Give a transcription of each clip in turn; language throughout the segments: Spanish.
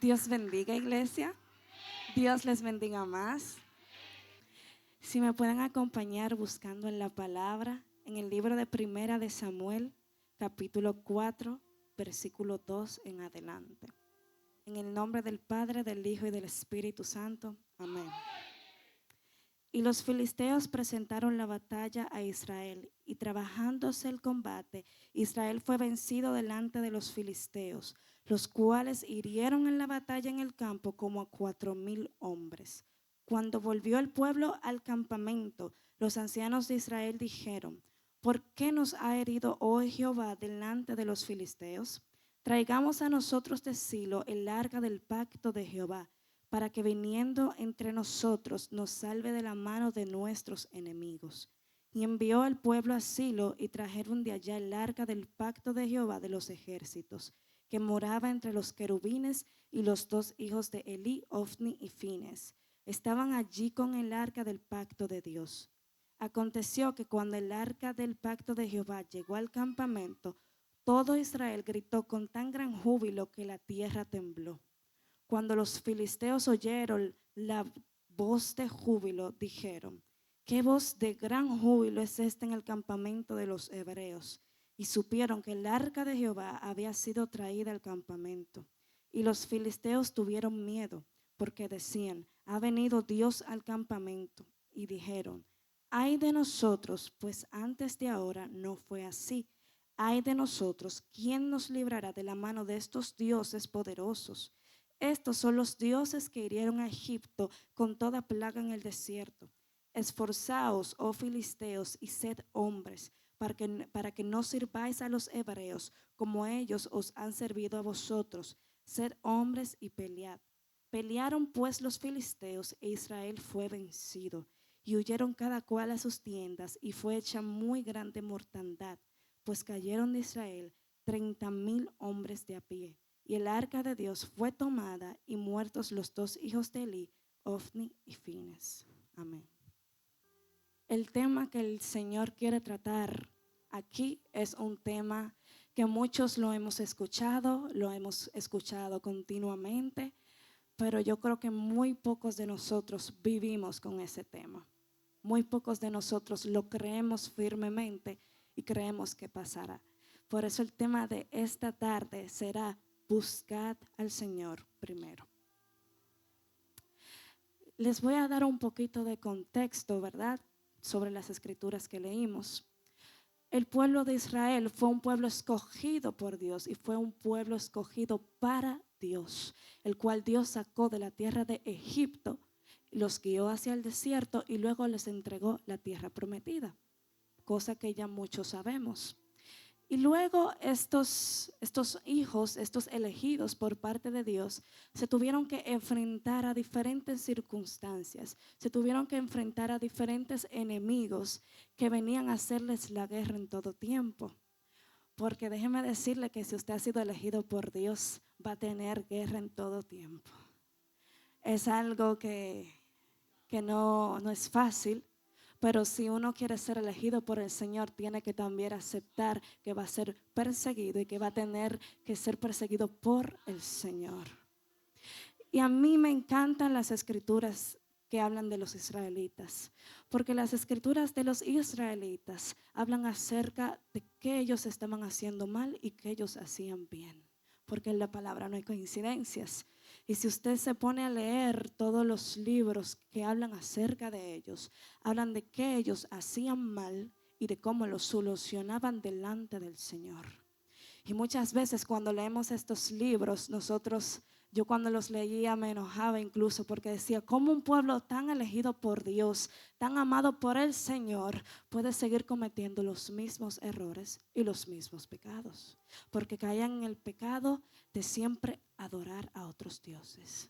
Dios bendiga, iglesia. Dios les bendiga más. Si me pueden acompañar buscando en la palabra, en el libro de Primera de Samuel, capítulo 4, versículo 2 en adelante. En el nombre del Padre, del Hijo y del Espíritu Santo. Amén. Y los filisteos presentaron la batalla a Israel, y trabajándose el combate, Israel fue vencido delante de los filisteos, los cuales hirieron en la batalla en el campo como a 4,000 hombres. Cuando volvió el pueblo al campamento, los ancianos de Israel dijeron: ¿por qué nos ha herido hoy Jehová delante de los filisteos? Traigamos a nosotros de Silo el arca del pacto de Jehová, para que viniendo entre nosotros nos salve de la mano de nuestros enemigos. Y envió al pueblo a Silo, y trajeron de allá el arca del pacto de Jehová de los ejércitos, que moraba entre los querubines, y los dos hijos de Elí, Ofni y Fines estaban allí con el arca del pacto de Dios. Aconteció que cuando el arca del pacto de Jehová llegó al campamento, todo Israel gritó con tan gran júbilo que la tierra tembló. Cuando los filisteos oyeron la voz de júbilo, dijeron: ¿qué voz de gran júbilo es esta en el campamento de los hebreos? Y supieron que el arca de Jehová había sido traída al campamento. Y los filisteos tuvieron miedo, porque decían: ha venido Dios al campamento. Y dijeron: ay de nosotros, pues antes de ahora no fue así. Ay de nosotros, ¿quién nos librará de la mano de estos dioses poderosos? Estos son los dioses que hirieron a Egipto con toda plaga en el desierto. Esforzaos, oh filisteos, y sed hombres, para que no sirváis a los hebreos como ellos os han servido a vosotros. Sed hombres y pelead. Pelearon pues los filisteos, e Israel fue vencido. Y huyeron cada cual a sus tiendas, y fue hecha muy grande mortandad, pues cayeron de Israel 30,000 hombres de a pie. Y el arca de Dios fue tomada, y muertos los dos hijos de Elí, Ofni y Fines. Amén. El tema que el Señor quiere tratar aquí es un tema que muchos lo hemos escuchado continuamente, pero yo creo que muy pocos de nosotros vivimos con ese tema. Muy pocos de nosotros lo creemos firmemente y creemos que pasará. Por eso el tema de esta tarde será: buscad al Señor primero. Les voy a dar un poquito de contexto, ¿verdad?, sobre las escrituras que leímos. El pueblo de Israel fue un pueblo escogido por Dios, y fue un pueblo escogido para Dios, el cual Dios sacó de la tierra de Egipto, los guió hacia el desierto y luego les entregó la tierra prometida, cosa que ya muchos sabemos. Y luego estos hijos, estos elegidos por parte de Dios, se tuvieron que enfrentar a diferentes circunstancias, se tuvieron que enfrentar a diferentes enemigos que venían a hacerles la guerra en todo tiempo. Porque déjeme decirle que si usted ha sido elegido por Dios, va a tener guerra en todo tiempo. Es algo que no es fácil. Pero si uno quiere ser elegido por el Señor, tiene que también aceptar que va a ser perseguido y que va a tener que ser perseguido por el Señor. Y a mí me encantan las escrituras que hablan de los israelitas, porque las escrituras de los israelitas hablan acerca de que ellos estaban haciendo mal y que ellos hacían bien, porque en la palabra no hay coincidencias. Y si usted se pone a leer todos los libros que hablan acerca de ellos, hablan de que ellos hacían mal y de cómo lo solucionaban delante del Señor. Y muchas veces cuando leemos estos libros, yo cuando los leía me enojaba incluso, porque decía: ¿cómo un pueblo tan elegido por Dios, tan amado por el Señor, puede seguir cometiendo los mismos errores y los mismos pecados? Porque caían en el pecado de siempre adorar a otros dioses.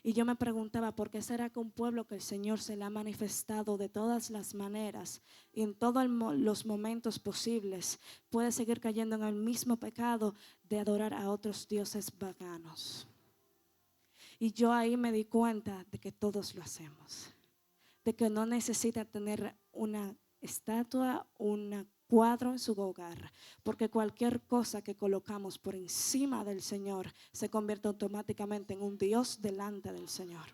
Y yo me preguntaba: ¿por qué será que un pueblo que el Señor se le ha manifestado de todas las maneras y en todos los momentos posibles puede seguir cayendo en el mismo pecado de adorar a otros dioses paganos? Y yo ahí me di cuenta de que todos lo hacemos, de que no necesita tener una estatua, una cuadro en su hogar, porque cualquier cosa que colocamos por encima del Señor se convierte automáticamente en un Dios delante del Señor.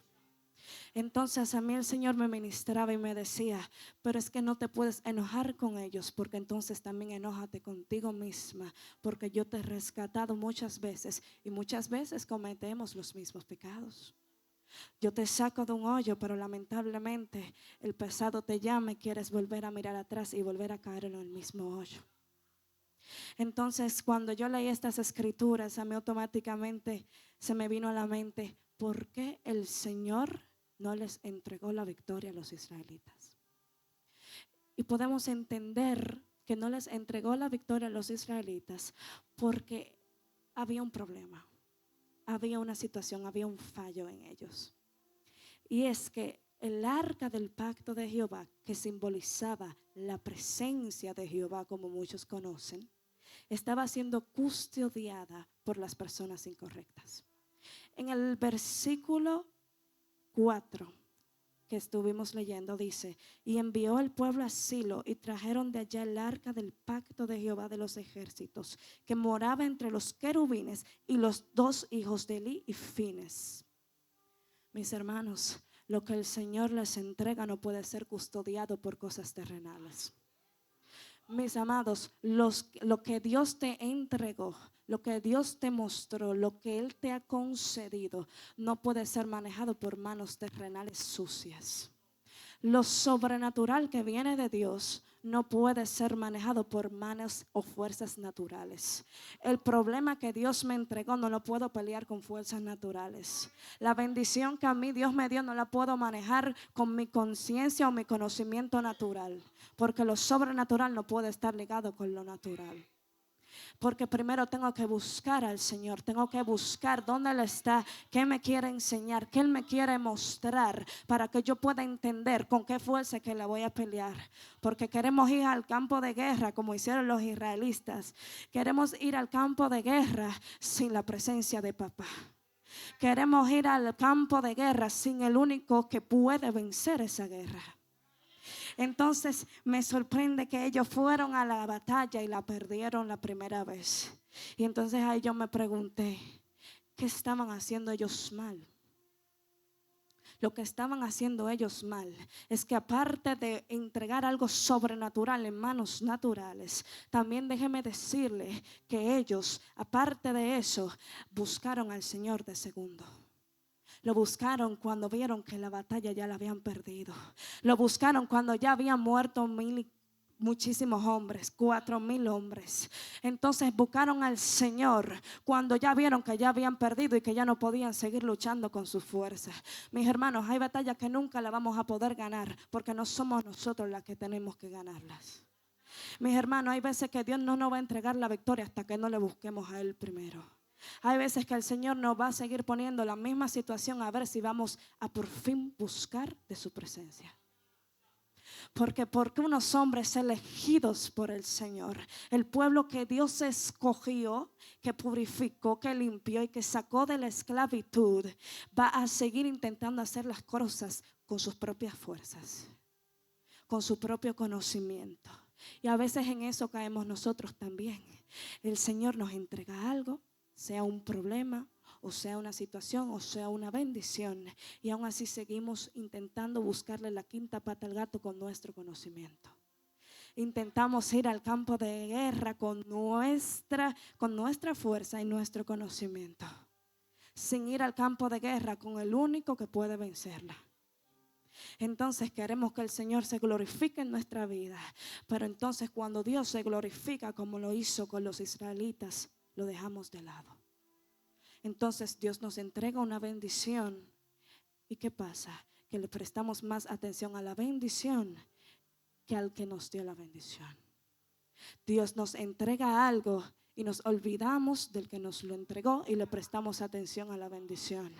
Entonces a mí el Señor me ministraba y me decía, pero es que no te puedes enojar con ellos, porque entonces también enójate contigo misma, porque yo te he rescatado muchas veces y muchas veces cometemos los mismos pecados. Yo te saco de un hoyo, pero lamentablemente el pasado te llama y quieres volver a mirar atrás y volver a caer en el mismo hoyo. Entonces, cuando yo leí estas escrituras, a mí automáticamente se me vino a la mente, ¿por qué el Señor no les entregó la victoria a los israelitas? Y podemos entender que no les entregó la victoria a los israelitas porque había un problema, había una situación, había un fallo en ellos. Y es que el arca del pacto de Jehová, que simbolizaba la presencia de Jehová, como muchos conocen, estaba siendo custodiada por las personas incorrectas. En el versículo 4 que estuvimos leyendo dice, y envió el pueblo a Silo y trajeron de allá el arca del pacto de Jehová de los ejércitos, que moraba entre los querubines y los dos hijos de Eli y Fines. Mis hermanos, lo que el Señor les entrega no puede ser custodiado por cosas terrenales. Mis amados, lo que Dios te entregó, lo que Dios te mostró, lo que Él te ha concedido, no puede ser manejado por manos terrenales sucias. Lo sobrenatural que viene de Dios no puede ser manejado por manos o fuerzas naturales. El problema que Dios me entregó no lo puedo pelear con fuerzas naturales. La bendición que a mí Dios me dio no la puedo manejar con mi conciencia o mi conocimiento natural, porque lo sobrenatural no puede estar ligado con lo natural. Porque primero tengo que buscar al Señor, tengo que buscar dónde Él está, qué me quiere enseñar, qué Él me quiere mostrar, para que yo pueda entender con qué fuerza que la voy a pelear. Porque queremos ir al campo de guerra como hicieron los israelitas. Queremos ir al campo de guerra sin la presencia de papá. Queremos ir al campo de guerra sin el único que puede vencer esa guerra. Entonces me sorprende que ellos fueron a la batalla y la perdieron la primera vez. Y entonces ahí yo me pregunté, ¿qué estaban haciendo ellos mal? Lo que estaban haciendo ellos mal es que aparte de entregar algo sobrenatural en manos naturales, también déjeme decirle que ellos, aparte de eso, buscaron al Señor de segundo. Lo buscaron cuando vieron que la batalla ya la habían perdido. Lo buscaron cuando ya habían muerto muchísimos hombres, 4,000 hombres. Entonces buscaron al Señor cuando ya vieron que ya habían perdido y que ya no podían seguir luchando con sus fuerzas. Mis hermanos, hay batallas que nunca las vamos a poder ganar porque no somos nosotros las que tenemos que ganarlas. Mis hermanos, hay veces que Dios no nos va a entregar la victoria hasta que no le busquemos a Él primero. Hay veces que el Señor nos va a seguir poniendo la misma situación a ver si vamos a por fin buscar de su presencia. Porque unos hombres elegidos por el Señor, el pueblo que Dios escogió, que purificó, que limpió y que sacó de la esclavitud, va a seguir intentando hacer las cosas con sus propias fuerzas, con su propio conocimiento. Y a veces en eso caemos nosotros también. El Señor nos entrega algo, sea un problema, o sea una situación, o sea una bendición, y aún así seguimos intentando buscarle la quinta pata al gato con nuestro conocimiento. Intentamos ir al campo de guerra con nuestra fuerza y nuestro conocimiento, sin ir al campo de guerra con el único que puede vencerla. Entonces queremos que el Señor se glorifique en nuestra vida, pero entonces cuando Dios se glorifica como lo hizo con los israelitas, lo dejamos de lado. Entonces Dios nos entrega una bendición. ¿Y qué pasa? Que le prestamos más atención a la bendición que al que nos dio la bendición. Dios nos entrega algo y nos olvidamos del que nos lo entregó y le prestamos atención a la bendición.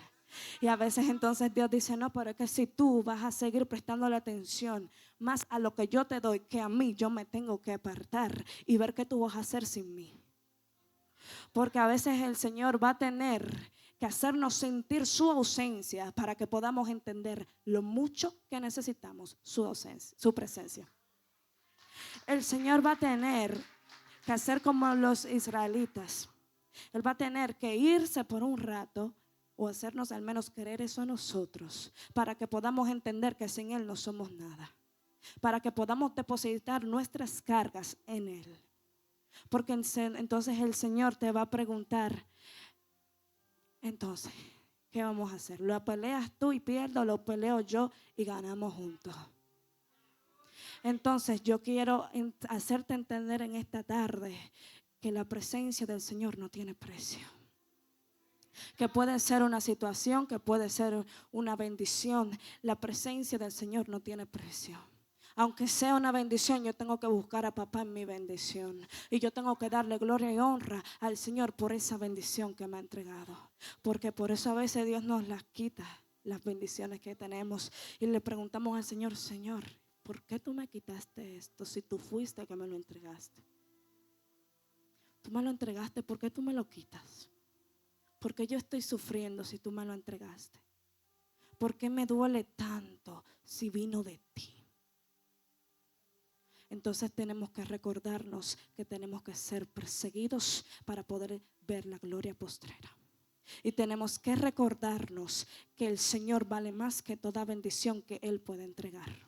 Y a veces entonces Dios dice, no, pero es que si tú vas a seguir prestando la atención más a lo que yo te doy que a mí, yo me tengo que apartar y ver qué tú vas a hacer sin mí. Porque a veces el Señor va a tener que hacernos sentir su ausencia para que podamos entender lo mucho que necesitamos su presencia. El Señor va a tener que hacer como los israelitas. Él va a tener que irse por un rato o hacernos al menos creer eso a nosotros, para que podamos entender que sin Él no somos nada, para que podamos depositar nuestras cargas en Él. Porque entonces el Señor te va a preguntar, entonces, ¿qué vamos a hacer? ¿Lo peleas tú y pierdo? ¿Lo peleo yo y ganamos juntos? Entonces yo quiero hacerte entender en esta tarde que la presencia del Señor no tiene precio. Que puede ser una situación, que puede ser una bendición. La presencia del Señor no tiene precio. Aunque sea una bendición, yo tengo que buscar a papá en mi bendición. Y yo tengo que darle gloria y honra al Señor por esa bendición que me ha entregado. Porque por eso a veces Dios nos las quita, las bendiciones que tenemos. Y le preguntamos al Señor, Señor, ¿por qué tú me quitaste esto si tú fuiste el que me lo entregaste? Tú me lo entregaste, ¿por qué tú me lo quitas? ¿Por qué yo estoy sufriendo si tú me lo entregaste? ¿Por qué me duele tanto si vino de ti? Entonces tenemos que recordarnos que tenemos que ser perseguidos para poder ver la gloria postrera. Y tenemos que recordarnos que el Señor vale más que toda bendición que Él puede entregar.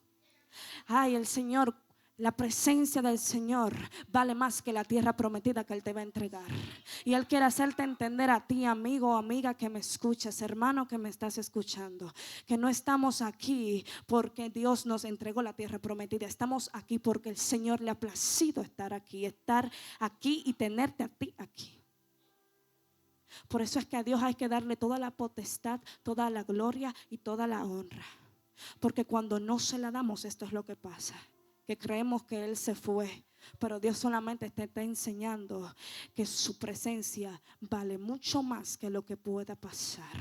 Ay, el Señor, la presencia del Señor vale más que la tierra prometida que Él te va a entregar. Y Él quiere hacerte entender a ti, amigo o amiga que me escuchas, hermano que me estás escuchando, que no estamos aquí porque Dios nos entregó la tierra prometida. Estamos aquí porque el Señor le ha placido estar aquí y tenerte a ti aquí. Por eso es que a Dios hay que darle toda la potestad, toda la gloria y toda la honra. Porque cuando no se la damos, esto es lo que pasa, que creemos que Él se fue, pero Dios solamente te está enseñando que su presencia vale mucho más que lo que pueda pasar.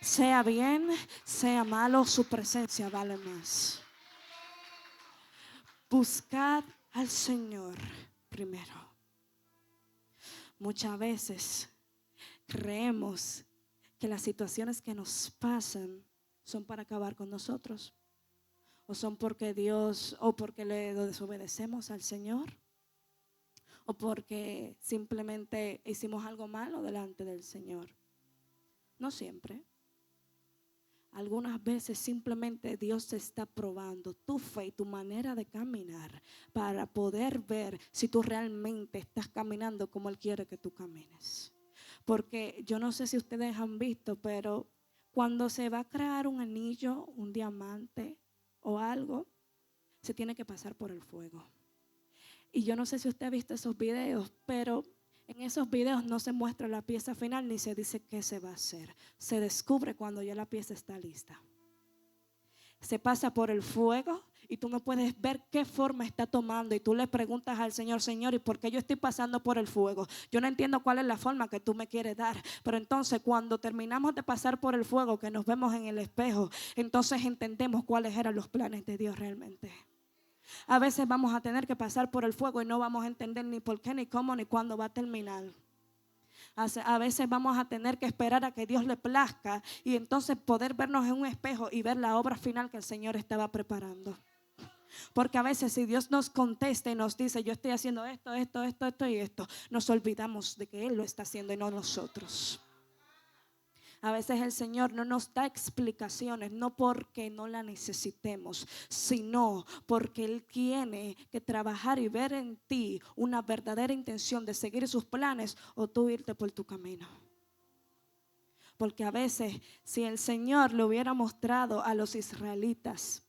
Sea bien, sea malo, su presencia vale más. Buscad al Señor primero. Muchas veces creemos que las situaciones que nos pasan son para acabar con nosotros, o son porque porque le desobedecemos al Señor, o porque simplemente hicimos algo malo delante del Señor. No siempre. Algunas veces simplemente Dios está probando tu fe y tu manera de caminar para poder ver si tú realmente estás caminando como Él quiere que tú camines. Porque yo no sé si ustedes han visto, pero cuando se va a crear un anillo, un diamante o algo, se tiene que pasar por el fuego. Y yo no sé si usted ha visto esos videos, pero en esos videos no se muestra la pieza final ni se dice qué se va a hacer. Se descubre cuando ya la pieza está lista. Se pasa por el fuego y tú no puedes ver qué forma está tomando. Y tú le preguntas al Señor, Señor, ¿y por qué yo estoy pasando por el fuego? Yo no entiendo cuál es la forma que tú me quieres dar. Pero entonces cuando terminamos de pasar por el fuego, que nos vemos en el espejo, entonces entendemos cuáles eran los planes de Dios realmente. A veces vamos a tener que pasar por el fuego y no vamos a entender ni por qué, ni cómo, ni cuándo va a terminar. A veces vamos a tener que esperar a que Dios le plazca y entonces poder vernos en un espejo y ver la obra final que el Señor estaba preparando. Porque a veces si Dios nos contesta y nos dice, yo estoy haciendo esto y esto, nos olvidamos de que Él lo está haciendo y no nosotros. A veces el Señor no nos da explicaciones, no porque no la necesitemos, sino porque Él tiene que trabajar y ver en ti una verdadera intención de seguir sus planes o tú irte por tu camino. Porque a veces si el Señor le hubiera mostrado a los israelitas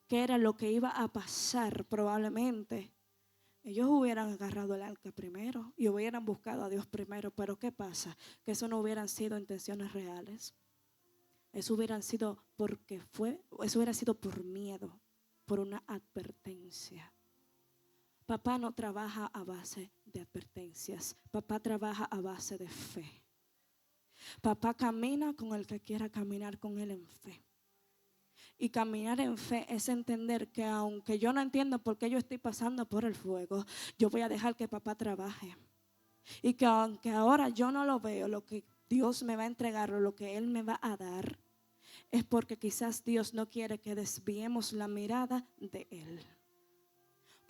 qué era lo que iba a pasar, probablemente ellos hubieran agarrado el arca primero y hubieran buscado a Dios primero. Pero ¿qué pasa? Que eso no hubieran sido intenciones reales. Eso hubiera sido por miedo, por una advertencia. Papá no trabaja a base de advertencias. Papá trabaja a base de fe. Papá camina con el que quiera caminar con Él en fe. Y caminar en fe es entender que aunque yo no entiendo por qué yo estoy pasando por el fuego, yo voy a dejar que papá trabaje. Y que aunque ahora yo no lo veo, lo que Dios me va a entregar o lo que Él me va a dar, es porque quizás Dios no quiere que desviemos la mirada de Él.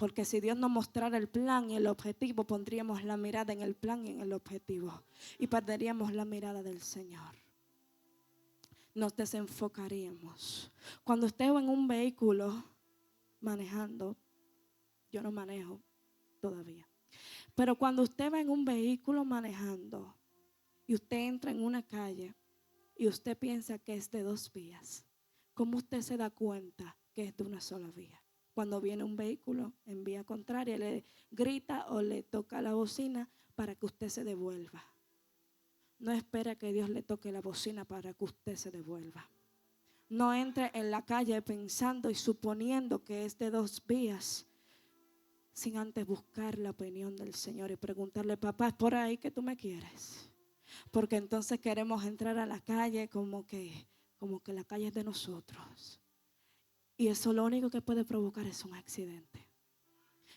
Porque si Dios nos mostrara el plan y el objetivo, pondríamos la mirada en el plan y en el objetivo. Y perderíamos la mirada del Señor. Nos desenfocaríamos. Cuando esté en un vehículo manejando, yo no manejo todavía. Pero cuando usted va en un vehículo manejando y usted entra en una calle y usted piensa que es de 2 vías, ¿cómo usted se da cuenta que es de una sola vía? Cuando viene un vehículo en vía contraria, le grita o le toca la bocina para que usted se devuelva. No espera que Dios le toque la bocina para que usted se devuelva. No entre en la calle pensando y suponiendo que es de 2 vías, sin antes buscar la opinión del Señor y preguntarle: papá, ¿es por ahí que tú me quieres? Porque entonces queremos entrar a la calle como que la calle es de nosotros. Y eso lo único que puede provocar es un accidente.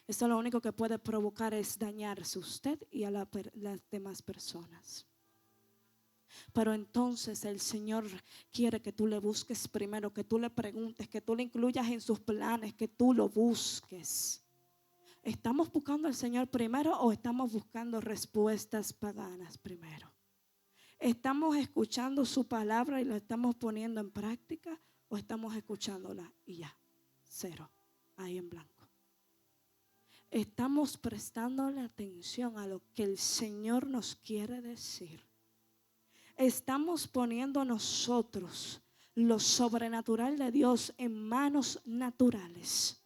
Eso lo único que puede provocar es dañarse usted y a las demás personas. Pero entonces el Señor quiere que tú le busques primero, que tú le preguntes, que tú le incluyas en sus planes, que tú lo busques. ¿Estamos buscando al Señor primero o estamos buscando respuestas paganas primero? ¿Estamos escuchando su palabra y la estamos poniendo en práctica o estamos escuchándola y ya, cero, ahí en blanco? ¿Estamos prestándole atención a lo que el Señor nos quiere decir? ¿Estamos poniendo nosotros lo sobrenatural de Dios en manos naturales?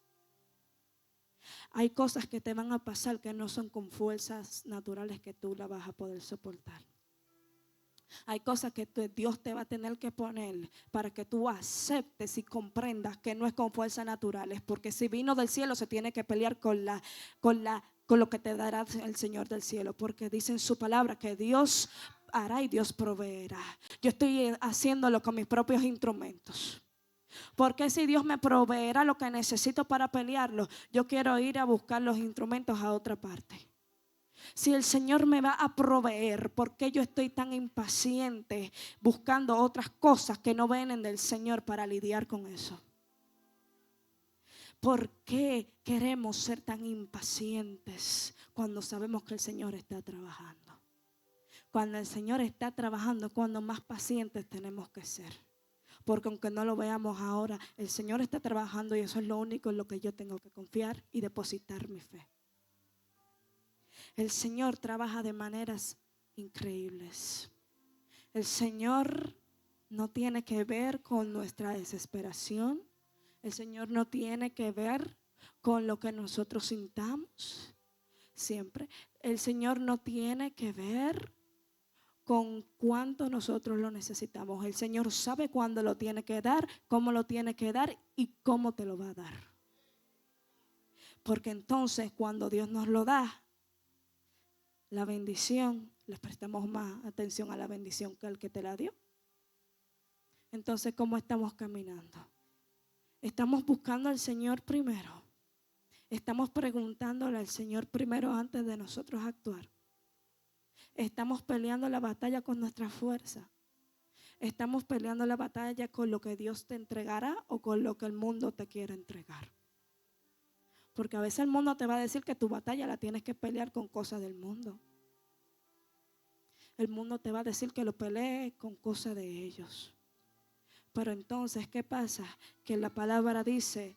Hay cosas que te van a pasar que no son con fuerzas naturales que tú la vas a poder soportar. Hay cosas que Dios te va a tener que poner para que tú aceptes y comprendas que no es con fuerzas naturales. Porque si vino del cielo se tiene que pelear con lo que te dará el Señor del cielo. Porque dice en su palabra que Dios hará y Dios proveerá. Yo estoy haciéndolo con mis propios instrumentos. Porque si Dios me proveerá lo que necesito para pelearlo, yo quiero ir a buscar los instrumentos a otra parte. Si el Señor me va a proveer, ¿por qué yo estoy tan impaciente buscando otras cosas que no vienen del Señor para lidiar con eso? ¿Por qué queremos ser tan impacientes cuando sabemos que el Señor está trabajando? Cuando el Señor está trabajando, cuando más pacientes tenemos que ser. Porque aunque no lo veamos ahora, el Señor está trabajando y eso es lo único en lo que yo tengo que confiar y depositar mi fe. El Señor trabaja de maneras increíbles. El Señor no tiene que ver con nuestra desesperación. El Señor no tiene que ver con lo que nosotros sintamos siempre. El Señor no tiene que ver con cuánto nosotros lo necesitamos. El Señor sabe cuándo lo tiene que dar, cómo lo tiene que dar y cómo te lo va a dar. Porque entonces cuando Dios nos lo da, la bendición, le prestamos más atención a la bendición que al que te la dio. Entonces, ¿cómo estamos caminando? Estamos buscando al Señor primero. Estamos preguntándole al Señor primero antes de nosotros actuar. Estamos peleando la batalla con nuestra fuerza. Estamos peleando la batalla con lo que Dios te entregará o con lo que el mundo te quiere entregar. Porque a veces el mundo te va a decir que tu batalla la tienes que pelear con cosas del mundo. El mundo te va a decir que lo pelees con cosas de ellos. Pero entonces, ¿qué pasa? Que la palabra dice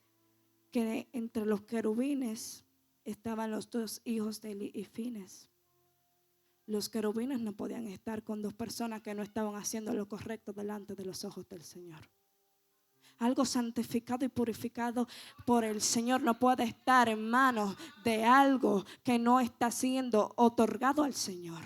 que entre los querubines estaban los 2 hijos de Eli y Fines. Los querubines no podían estar con 2 personas que no estaban haciendo lo correcto delante de los ojos del Señor. Algo santificado y purificado por el Señor no puede estar en manos de algo que no está siendo otorgado al Señor.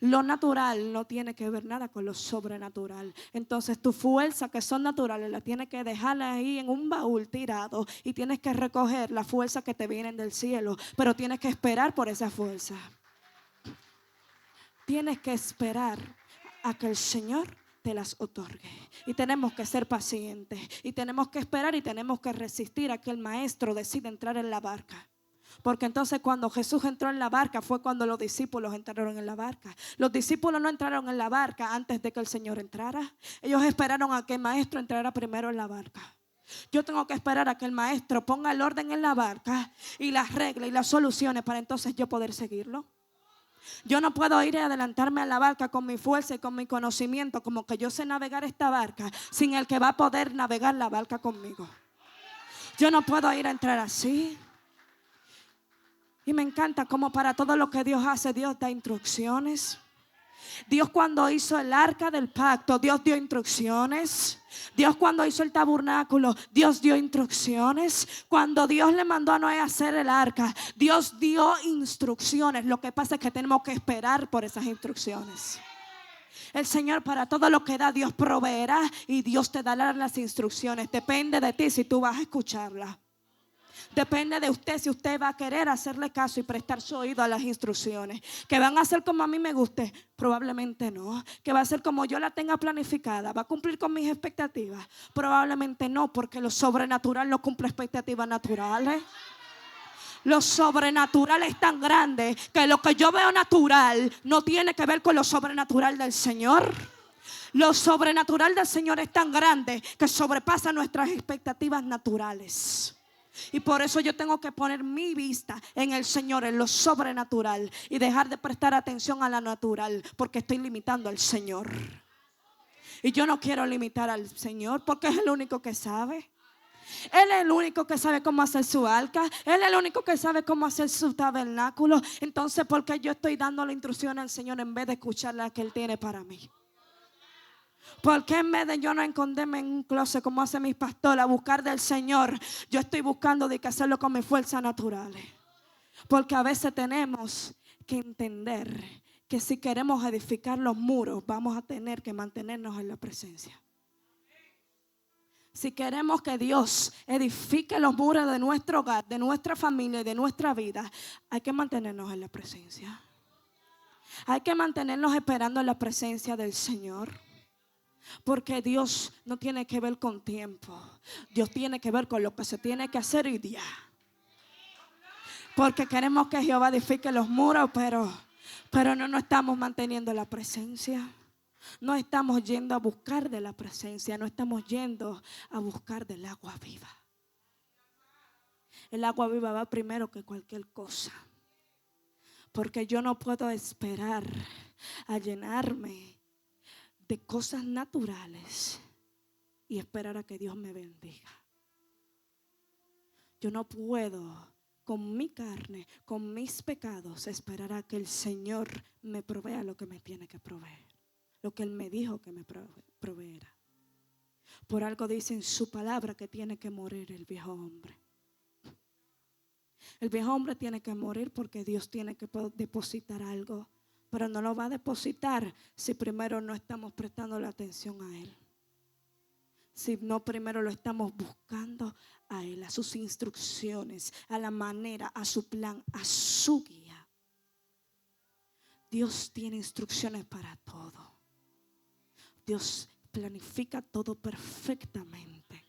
Lo natural no tiene que ver nada con lo sobrenatural. Entonces tu fuerza que son naturales la tienes que dejar ahí en un baúl tirado y tienes que recoger la fuerza que te vienen del cielo, pero tienes que esperar por esa fuerza. Tienes que esperar a que el Señor te las otorgue. Y tenemos que ser pacientes. Y tenemos que esperar y tenemos que resistir a que el maestro decida entrar en la barca. Porque entonces cuando Jesús entró en la barca fue cuando los discípulos entraron en la barca. Los discípulos no entraron en la barca antes de que el Señor entrara. Ellos esperaron a que el maestro entrara primero en la barca. Yo tengo que esperar a que el maestro ponga el orden en la barca y las reglas y las soluciones para entonces yo poder seguirlo. Yo no puedo ir y adelantarme a la barca con mi fuerza y con mi conocimiento, como que yo sé navegar esta barca, sin el que va a poder navegar la barca conmigo. Yo no puedo ir a entrar así. Y me encanta como para todo lo que Dios hace, Dios da instrucciones. Dios cuando hizo el arca del pacto, Dios dio instrucciones. Dios cuando hizo el tabernáculo, Dios dio instrucciones. Cuando Dios le mandó a Noé a hacer el arca, Dios dio instrucciones. Lo que pasa es que tenemos que esperar por esas instrucciones. El Señor para todo lo que da, Dios proveerá y Dios te dará las instrucciones. Depende de ti si tú vas a escucharlas. Depende de usted si usted va a querer hacerle caso y prestar su oído a las instrucciones. Que van a ser como a mí me guste, probablemente no. Que va a ser como yo la tenga planificada, va a cumplir con mis expectativas, probablemente no, porque lo sobrenatural no cumple expectativas naturales. Lo sobrenatural es tan grande que lo que yo veo natural no tiene que ver con lo sobrenatural del Señor. Lo sobrenatural del Señor es tan grande que sobrepasa nuestras expectativas naturales. Y por eso yo tengo que poner mi vista en el Señor, en lo sobrenatural, y dejar de prestar atención a la natural, porque estoy limitando al Señor. Y yo no quiero limitar al Señor, porque es el único que sabe. Él es el único que sabe cómo hacer su arca. Él es el único que sabe cómo hacer su tabernáculo. Entonces, ¿por qué yo estoy dando la instrucción al Señor en vez de escuchar la que Él tiene para mí? ¿Por qué en vez de yo no esconderme en un closet como hacen mis pastores a buscar del Señor, yo estoy buscando de que hacerlo con mis fuerzas naturales? Porque a veces tenemos que entender que si queremos edificar los muros, vamos a tener que mantenernos en la presencia. Si queremos que Dios edifique los muros de nuestro hogar, de nuestra familia y de nuestra vida, hay que mantenernos en la presencia. Hay que mantenernos esperando en la presencia del Señor. Porque Dios no tiene que ver con tiempo. Dios tiene que ver con lo que se tiene que hacer hoy día. Porque queremos que Jehová edifique los muros, pero no estamos manteniendo la presencia. No estamos yendo a buscar de la presencia. No estamos yendo a buscar del agua viva. El agua viva va primero que cualquier cosa. Porque yo no puedo esperar a llenarme de cosas naturales y esperar a que Dios me bendiga. Yo no puedo con mi carne, con mis pecados, esperar a que el Señor me provea lo que me tiene que proveer, lo que Él me dijo que me proveera. Por algo dice en su palabra que tiene que morir el viejo hombre. El viejo hombre tiene que morir porque Dios tiene que depositar algo. Pero no lo va a depositar si primero no estamos prestando la atención a Él. Si no primero lo estamos buscando a Él, a sus instrucciones, a la manera, a su plan, a su guía. Dios tiene instrucciones para todo. Dios planifica todo perfectamente.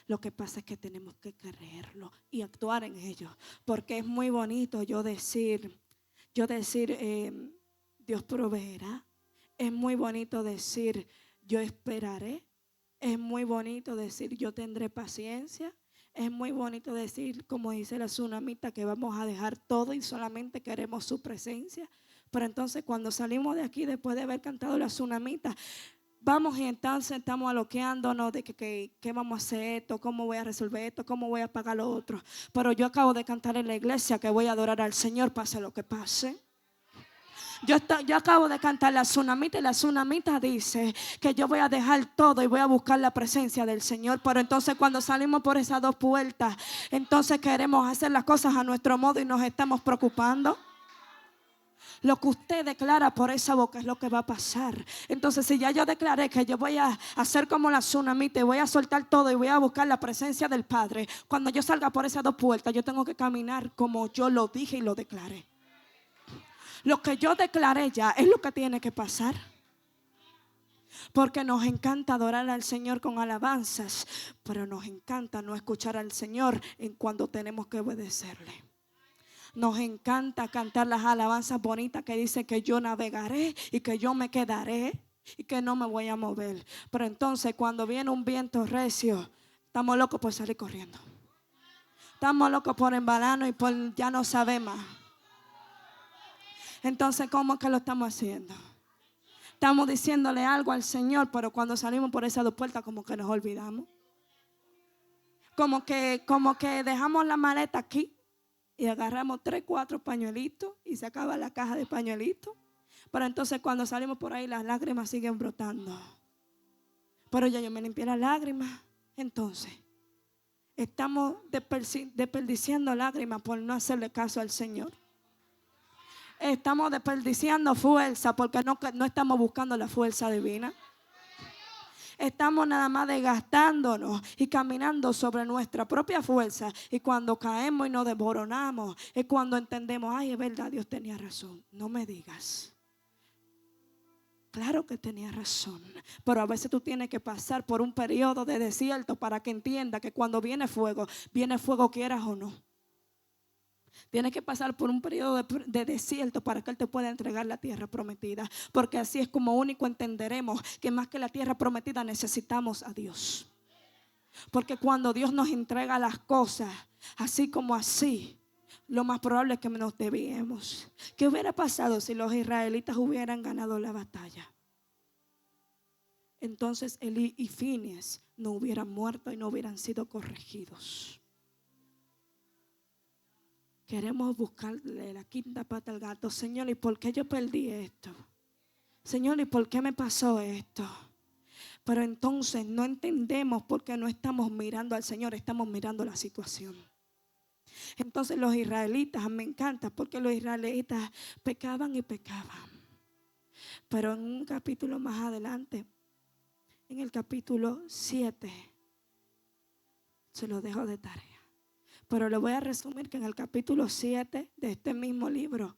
Lo que pasa es que tenemos que creerlo y actuar en ello. Porque es muy bonito yo decir, Dios proveerá. Es muy bonito decir, yo esperaré. Es muy bonito decir, yo tendré paciencia. Es muy bonito decir, como dice la tsunamita, que vamos a dejar todo y solamente queremos su presencia. Pero entonces cuando salimos de aquí, después de haber cantado la tsunamita, vamos y entonces estamos aloqueándonos de qué vamos a hacer esto, cómo voy a resolver esto, cómo voy a pagar lo otro. Pero yo acabo de cantar en la iglesia que voy a adorar al Señor, pase lo que pase. Yo acabo de cantar la tsunamita y la tsunamita dice que yo voy a dejar todo y voy a buscar la presencia del Señor. Pero entonces cuando salimos por esas dos puertas, entonces queremos hacer las cosas a nuestro modo y nos estamos preocupando. Lo que usted declara por esa boca es lo que va a pasar. Entonces si ya yo declaré que yo voy a hacer como la tsunamita y voy a soltar todo y voy a buscar la presencia del Padre, cuando yo salga por esas dos puertas yo tengo que caminar como yo lo dije y lo declaré. Lo que yo declaré ya es lo que tiene que pasar. Porque nos encanta adorar al Señor con alabanzas, pero nos encanta no escuchar al Señor en cuando tenemos que obedecerle. Nos encanta cantar las alabanzas bonitas que dicen que yo navegaré y que yo me quedaré y que no me voy a mover. Pero entonces cuando viene un viento recio, estamos locos por salir corriendo. Estamos locos por embalarnos y por ya no saber más. Entonces, ¿cómo que lo estamos haciendo? Estamos diciéndole algo al Señor, pero cuando salimos por esas dos puertas como que nos olvidamos. Como que dejamos la maleta aquí y agarramos 3, 4 pañuelitos y se acaba la caja de pañuelitos. Pero entonces cuando salimos por ahí las lágrimas siguen brotando. Pero ya yo me limpié las lágrimas. Entonces estamos desperdiciando lágrimas por no hacerle caso al Señor. Estamos desperdiciando fuerza porque no estamos buscando la fuerza divina. Estamos nada más desgastándonos y caminando sobre nuestra propia fuerza. Y cuando caemos y nos desmoronamos, es cuando entendemos, ay, es verdad, Dios tenía razón. No me digas. Claro que tenía razón, pero a veces tú tienes que pasar por un periodo de desierto para que entiendas que cuando viene fuego quieras o no. Tienes que pasar por un periodo de desierto para que Él te pueda entregar la tierra prometida. Porque así es como único entenderemos que más que la tierra prometida necesitamos a Dios. Porque cuando Dios nos entrega las cosas, así como así, lo más probable es que nos desviemos. ¿Qué hubiera pasado si los israelitas hubieran ganado la batalla? Entonces Elí y Fineas no hubieran muerto y no hubieran sido corregidos. Queremos buscarle la quinta pata al gato. Señor, ¿y por qué yo perdí esto? Señor, ¿y por qué me pasó esto? Pero entonces no entendemos porque no estamos mirando al Señor, estamos mirando la situación. Entonces los israelitas, me encanta porque los israelitas pecaban y pecaban. Pero en un capítulo más adelante, en el capítulo 7, se lo dejo de tarea. Pero le voy a resumir que en el capítulo 7 de este mismo libro,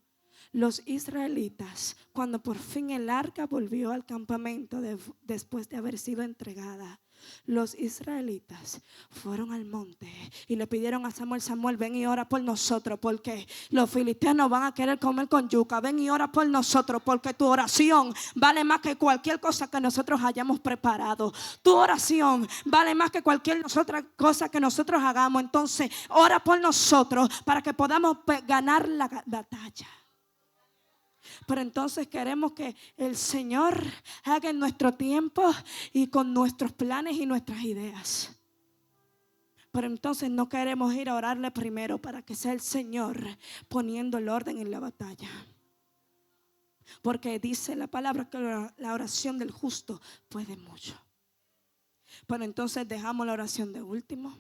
los israelitas, cuando por fin el arca volvió al campamento después de haber sido entregada, los israelitas fueron al monte y le pidieron a Samuel: Samuel, ven y ora por nosotros, porque los filisteos nos van a querer comer con yuca. Ven y ora por nosotros, porque tu oración vale más que cualquier cosa que nosotros hayamos preparado. Tu oración vale más que cualquier otra cosa que nosotros hagamos. Entonces ora por nosotros para que podamos ganar la batalla. Pero entonces queremos que el Señor haga en nuestro tiempo y con nuestros planes y nuestras ideas. Pero entonces no queremos ir a orarle primero para que sea el Señor poniendo el orden en la batalla. Porque dice la palabra que la oración del justo puede mucho. Pero entonces dejamos la oración de último.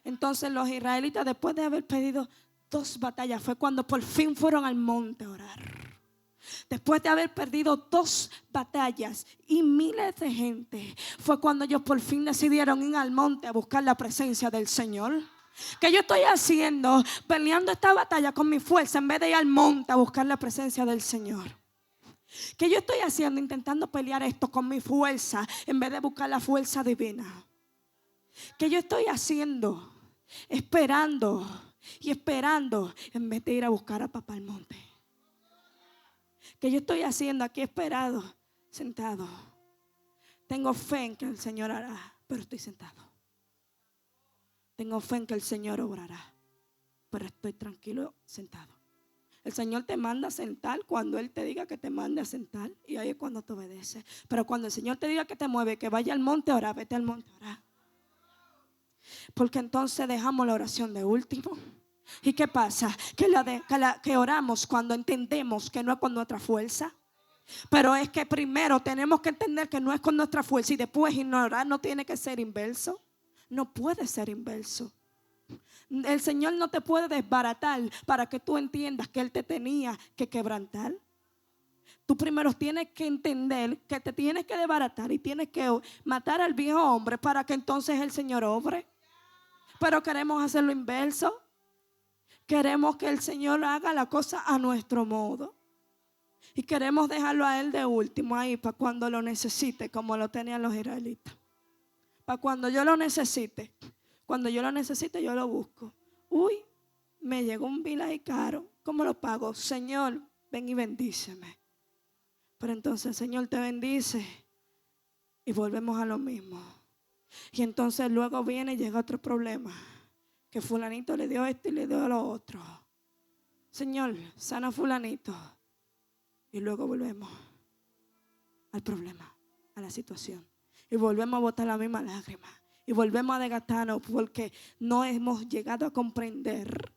Entonces los israelitas, después de haber pedido 2 batallas, fue cuando por fin fueron al monte a orar. Después de haber perdido 2 batallas y miles de gente, fue cuando ellos por fin decidieron ir al monte a buscar la presencia del Señor. ¿Qué yo estoy haciendo? Peleando esta batalla con mi fuerza en vez de ir al monte a buscar la presencia del Señor. ¿Qué yo estoy haciendo? Intentando pelear esto con mi fuerza en vez de buscar la fuerza divina. ¿Qué yo estoy haciendo? Esperando en vez de ir a buscar a papá al monte. ¿Qué yo estoy haciendo aquí sentado? Tengo fe en que el Señor hará, pero estoy sentado. Tengo fe en que el Señor obrará, pero estoy tranquilo sentado. El Señor te manda a sentar cuando Él te diga que te mande a sentar, y ahí es cuando te obedeces. Pero cuando el Señor te diga que te mueve, que vaya al monte a orar, vete al monte a orar. Porque entonces dejamos la oración de último. ¿Y qué pasa? Que oramos cuando entendemos que no es con nuestra fuerza. Pero es que primero tenemos que entender que no es con nuestra fuerza y después ignorar. No tiene que ser inverso. No puede ser inverso. El Señor no te puede desbaratar para que tú entiendas que Él te tenía que quebrantar. Tú primero tienes que entender que te tienes que desbaratar y tienes que matar al viejo hombre para que entonces el Señor obre. Pero queremos hacerlo inverso. Queremos que el Señor haga la cosa a nuestro modo. Y queremos dejarlo a Él de último ahí para cuando lo necesite, como lo tenían los israelitas. Para cuando yo lo necesite. Cuando yo lo necesite, yo lo busco. Uy, me llegó un bill ahí caro. ¿Cómo lo pago? Señor, ven y bendíceme. Pero entonces el Señor te bendice y volvemos a lo mismo. Y entonces luego viene y llega otro problema. Que fulanito le dio esto y le dio lo otro. Señor, sana a fulanito. Y luego volvemos al problema, a la situación. Y volvemos a botar la misma lágrima. Y volvemos a desgastarnos porque no hemos llegado a comprender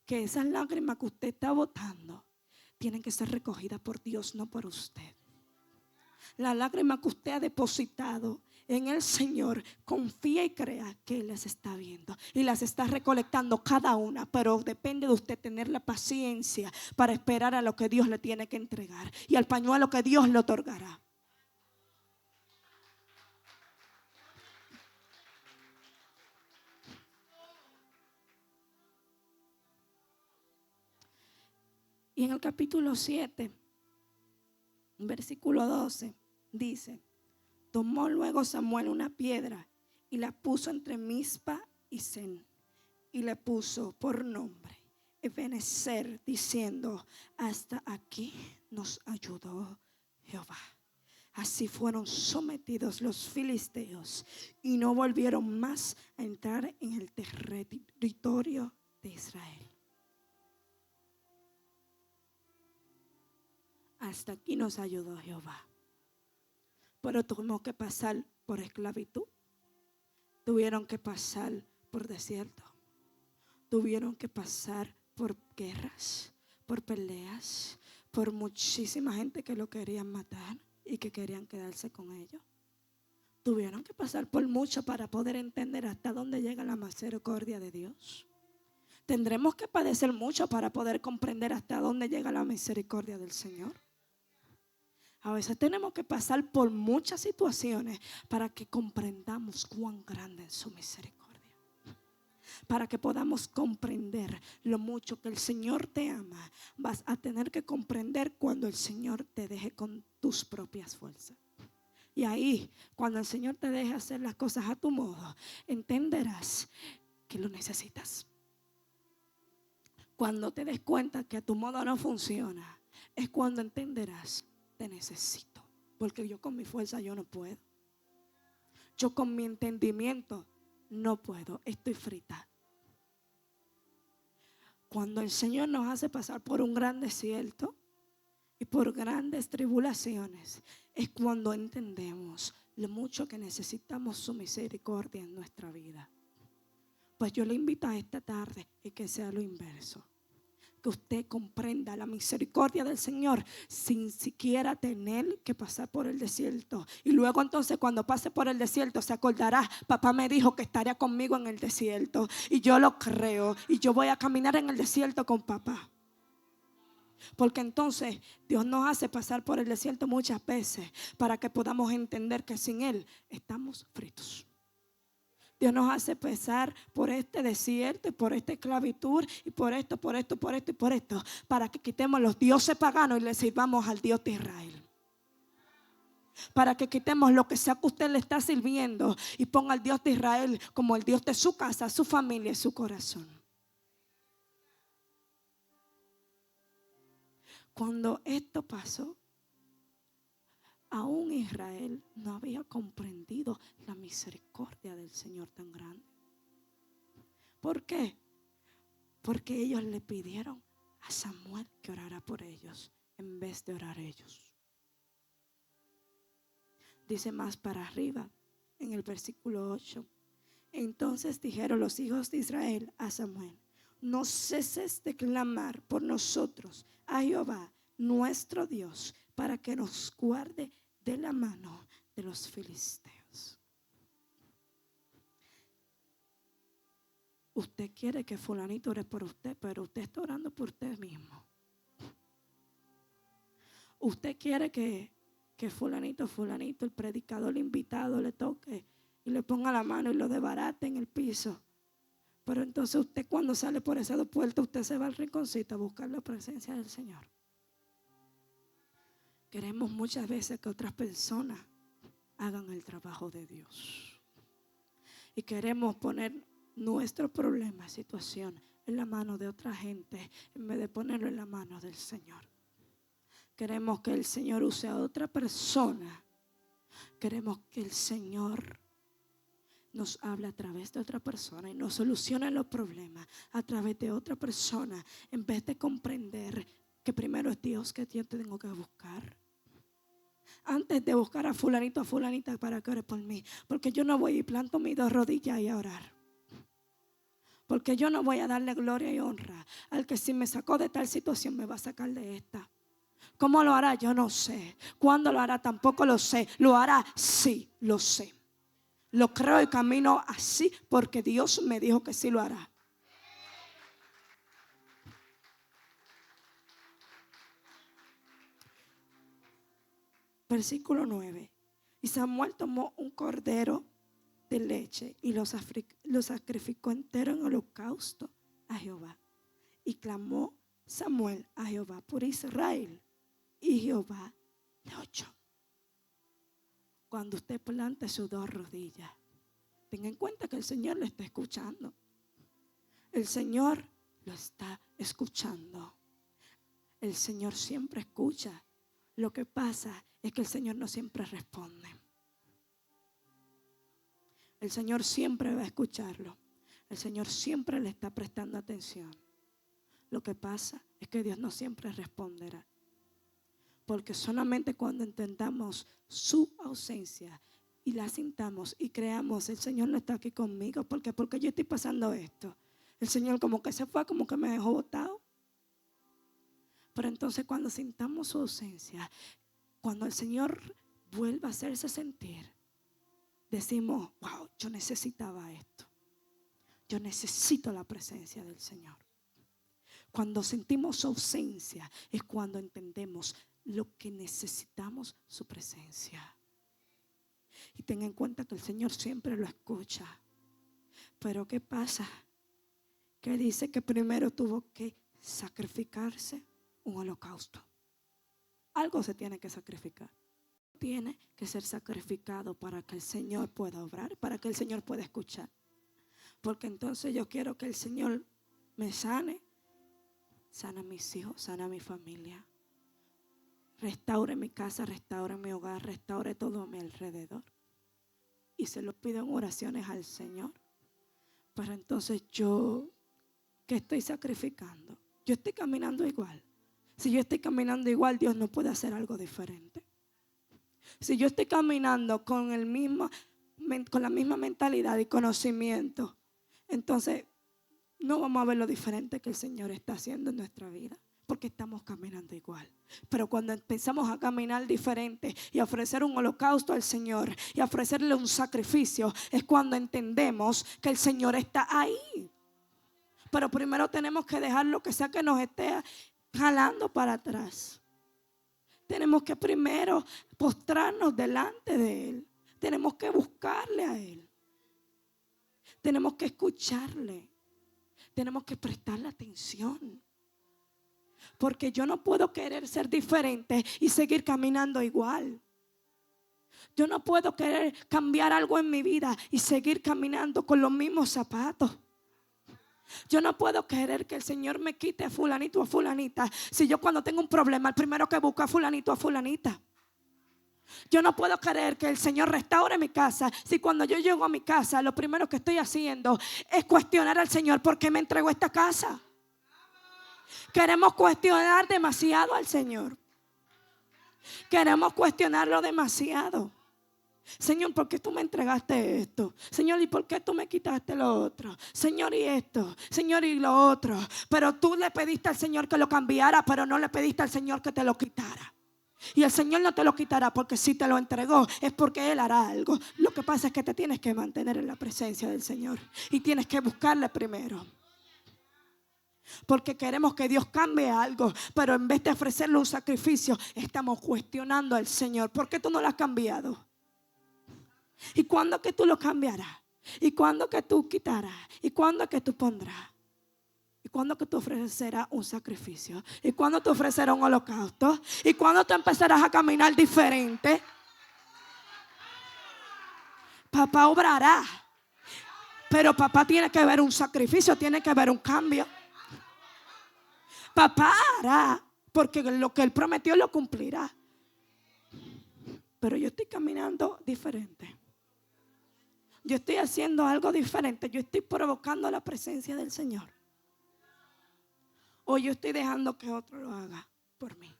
que esas lágrimas que usted está botando tienen que ser recogidas por Dios, no por usted. Las lágrimas que usted ha depositado en el Señor, confía y crea que Él las está viendo y las está recolectando cada una, pero depende de usted tener la paciencia para esperar a lo que Dios le tiene que entregar y al pañuelo que Dios le otorgará. Y en el capítulo 7, versículo 12, dice: tomó luego Samuel una piedra y la puso entre Mizpa y Sen, y le puso por nombre Ebenezer, diciendo: hasta aquí nos ayudó Jehová. Así fueron sometidos los filisteos y no volvieron más a entrar en el territorio de Israel. Hasta aquí nos ayudó Jehová. Pero tuvimos que pasar por esclavitud. Tuvieron que pasar por desierto. Tuvieron que pasar por guerras, por peleas, por muchísima gente que lo querían matar y que querían quedarse con ellos. Tuvieron que pasar por mucho para poder entender hasta dónde llega la misericordia de Dios. Tendremos que padecer mucho para poder comprender hasta dónde llega la misericordia del Señor. A veces tenemos que pasar por muchas situaciones para que comprendamos cuán grande es su misericordia. Para que podamos comprender lo mucho que el Señor te ama. Vas a tener que comprender cuando el Señor te deje con tus propias fuerzas. Y ahí, cuando el Señor te deje hacer las cosas a tu modo, entenderás que lo necesitas. Cuando te des cuenta que a tu modo no funciona, es cuando entenderás: te necesito, porque yo con mi fuerza yo no puedo. Yo con mi entendimiento no puedo, estoy frita. Cuando el Señor nos hace pasar por un gran desierto y por grandes tribulaciones, es cuando entendemos lo mucho que necesitamos su misericordia en nuestra vida. Pues yo le invito a esta tarde y que sea lo inverso. Que usted comprenda la misericordia del Señor sin siquiera tener que pasar por el desierto. Y luego entonces cuando pase por el desierto se acordará: papá me dijo que estaría conmigo en el desierto. Y yo lo creo. Y yo voy a caminar en el desierto con papá. Porque entonces Dios nos hace pasar por el desierto muchas veces para que podamos entender que sin Él estamos fritos. Dios nos hace pasar por este desierto y por esta esclavitud y por esto, para que quitemos los dioses paganos y le sirvamos al Dios de Israel. Para que quitemos lo que sea que usted le está sirviendo y ponga al Dios de Israel como el Dios de su casa, su familia y su corazón. Cuando esto pasó, aún Israel no había comprendido la misericordia del Señor tan grande. ¿Por qué? Porque ellos le pidieron a Samuel que orara por ellos en vez de orar ellos. Dice más para arriba en el versículo 8: entonces dijeron los hijos de Israel a Samuel: no ceses de clamar por nosotros a Jehová nuestro Dios, para que nos guarde de la mano de los filisteos. Usted quiere que fulanito ore por usted, pero usted está orando por usted mismo. Usted quiere que fulanito, el predicador, el invitado le toque y le ponga la mano y lo desbarate en el piso. Pero entonces usted, cuando sale por esa puerta, usted se va al rinconcito a buscar la presencia del Señor. Queremos muchas veces que otras personas hagan el trabajo de Dios. Y queremos poner nuestro problema, situación, en la mano de otra gente en vez de ponerlo en la mano del Señor. Queremos que el Señor use a otra persona. Queremos que el Señor nos habla a través de otra persona y nos soluciona los problemas a través de otra persona, en vez de comprender que primero es Dios que yo tengo que buscar. Antes de buscar a fulanito, a fulanita para que ore por mí. Porque yo no voy y planto mis 2 rodillas y a orar. Porque yo no voy a darle gloria y honra al que si me sacó de tal situación me va a sacar de esta. ¿Cómo lo hará? Yo no sé. ¿Cuándo lo hará? Tampoco lo sé. ¿Lo hará? Sí, lo sé. Lo creo y camino así porque Dios me dijo que sí lo hará. Versículo 9. Y Samuel tomó un cordero de leche y lo sacrificó entero en holocausto a Jehová. Y clamó Samuel a Jehová por Israel. Y Jehová le oyó. Cuando usted plante sus 2 rodillas, tenga en cuenta que el Señor le está escuchando. El Señor lo está escuchando. El Señor siempre escucha. Lo que pasa es que el Señor no siempre responde. El Señor siempre va a escucharlo. El Señor siempre le está prestando atención. Lo que pasa es que Dios no siempre responderá. Porque solamente cuando entendamos su ausencia y la sintamos y creamos, el Señor no está aquí conmigo. ¿Por qué? Porque yo estoy pasando esto. El Señor como que se fue, como que me dejó botado. Pero entonces cuando sintamos su ausencia, cuando el Señor vuelva a hacerse sentir, decimos, wow, yo necesitaba esto. Yo necesito la presencia del Señor. Cuando sentimos su ausencia es cuando entendemos lo que necesitamos, su presencia. Y ten en cuenta que el Señor siempre lo escucha. Pero ¿qué pasa? Que dice que primero tuvo que sacrificarse un holocausto. Algo se tiene que sacrificar. Tiene que ser sacrificado para que el Señor pueda obrar, para que el Señor pueda escuchar. Porque entonces yo quiero que el Señor me sane. Sana a mis hijos, sana a mi familia. Restaure mi casa, restaure mi hogar, restaure todo a mi alrededor. Y se lo pido en oraciones al Señor. Pero entonces yo, ¿qué estoy sacrificando? Yo estoy caminando igual. Si yo estoy caminando igual, Dios no puede hacer algo diferente. Si yo estoy caminando con la misma mentalidad y conocimiento, entonces no vamos a ver lo diferente que el Señor está haciendo en nuestra vida, porque estamos caminando igual. Pero cuando empezamos a caminar diferente y a ofrecer un holocausto al Señor y a ofrecerle un sacrificio, es cuando entendemos que el Señor está ahí. Pero primero tenemos que dejar lo que sea que nos esté jalando para atrás. Tenemos que primero postrarnos delante de Él. Tenemos que buscarle a Él. Tenemos que escucharle. Tenemos que prestarle atención. Porque yo no puedo querer ser diferente y seguir caminando igual. Yo no puedo querer cambiar algo en mi vida y seguir caminando con los mismos zapatos. Yo no puedo querer que el Señor me quite a fulanito o a fulanita si yo cuando tengo un problema el primero que busco a fulanito o a fulanita. Yo no puedo querer que el Señor restaure mi casa si cuando yo llego a mi casa lo primero que estoy haciendo es cuestionar al Señor por qué me entregó esta casa. Queremos cuestionar demasiado al Señor. Queremos cuestionarlo demasiado. Señor, ¿por qué tú me entregaste esto? Señor, ¿y por qué tú me quitaste lo otro? Señor, y esto, Señor, y lo otro. Pero tú le pediste al Señor que lo cambiara, pero no le pediste al Señor que te lo quitara. Y el Señor no te lo quitará, porque si te lo entregó es porque Él hará algo. Lo que pasa es que te tienes que mantener en la presencia del Señor y tienes que buscarle primero. Porque queremos que Dios cambie algo, pero en vez de ofrecerle un sacrificio estamos cuestionando al Señor. ¿Por qué tú no lo has cambiado? ¿Y cuándo que tú lo cambiarás? ¿Y cuándo que tú quitarás? ¿Y cuándo que tú pondrás? ¿Y cuándo que tú ofrecerás un sacrificio? ¿Y cuándo tú ofrecerás un holocausto? ¿Y cuándo tú empezarás a caminar diferente? Papá obrará, pero papá tiene que ver un sacrificio, tiene que ver un cambio. Papá hará, porque lo que Él prometió lo cumplirá. Pero yo estoy caminando diferente. yo estoy haciendo algo diferente, yo estoy provocando la presencia del Señor, o yo estoy dejando que otro lo haga por mí.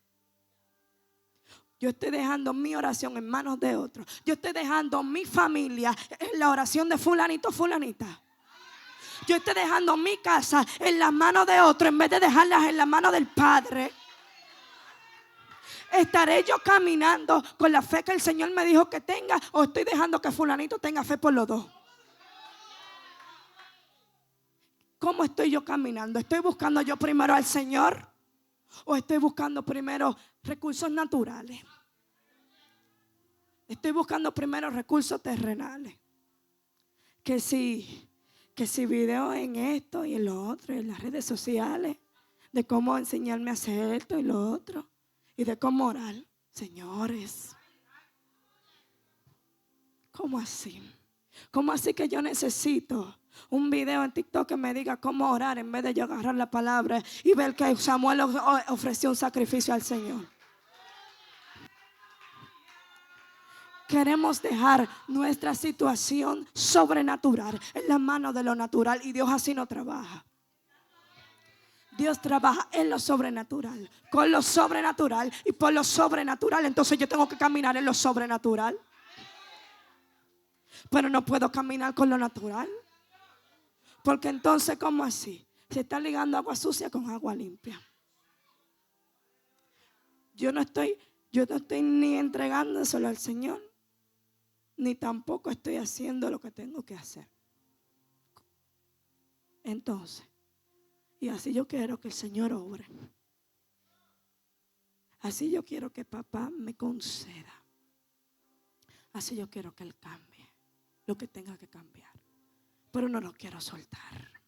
Yo estoy dejando mi oración en manos de otros. Yo estoy dejando mi familia en la oración de fulanito, fulanita. Yo estoy dejando mi casa en las manos de otro en vez de dejarlas en las manos del Padre. ¿Estaré yo caminando con la fe que el Señor me dijo que tenga, o estoy dejando que fulanito tenga fe por los dos? ¿Cómo estoy yo caminando? ¿Estoy buscando yo primero al Señor o estoy buscando primero recursos naturales? Estoy buscando primero recursos terrenales. Que si video en esto y en lo otro, y en las redes sociales, de cómo enseñarme a hacer esto y lo otro, y de cómo orar. Señores, ¿cómo así? ¿Cómo así que yo necesito un video en TikTok que me diga cómo orar en vez de yo agarrar la palabra y ver que Samuel ofreció un sacrificio al Señor? Queremos dejar nuestra situación sobrenatural en las manos de lo natural, y Dios así no trabaja. Dios trabaja en lo sobrenatural, con lo sobrenatural y por lo sobrenatural. Entonces yo tengo que caminar en lo sobrenatural, pero no puedo caminar con lo natural, porque entonces, ¿cómo así? Se está ligando agua sucia con agua limpia. Yo no estoy ni entregándoselo al Señor, ni tampoco estoy haciendo lo que tengo que hacer. Entonces, y así yo quiero que el Señor obre. Así yo quiero que papá me conceda. Así yo quiero que Él cambie lo que tenga que cambiar. Pero no lo quiero soltar.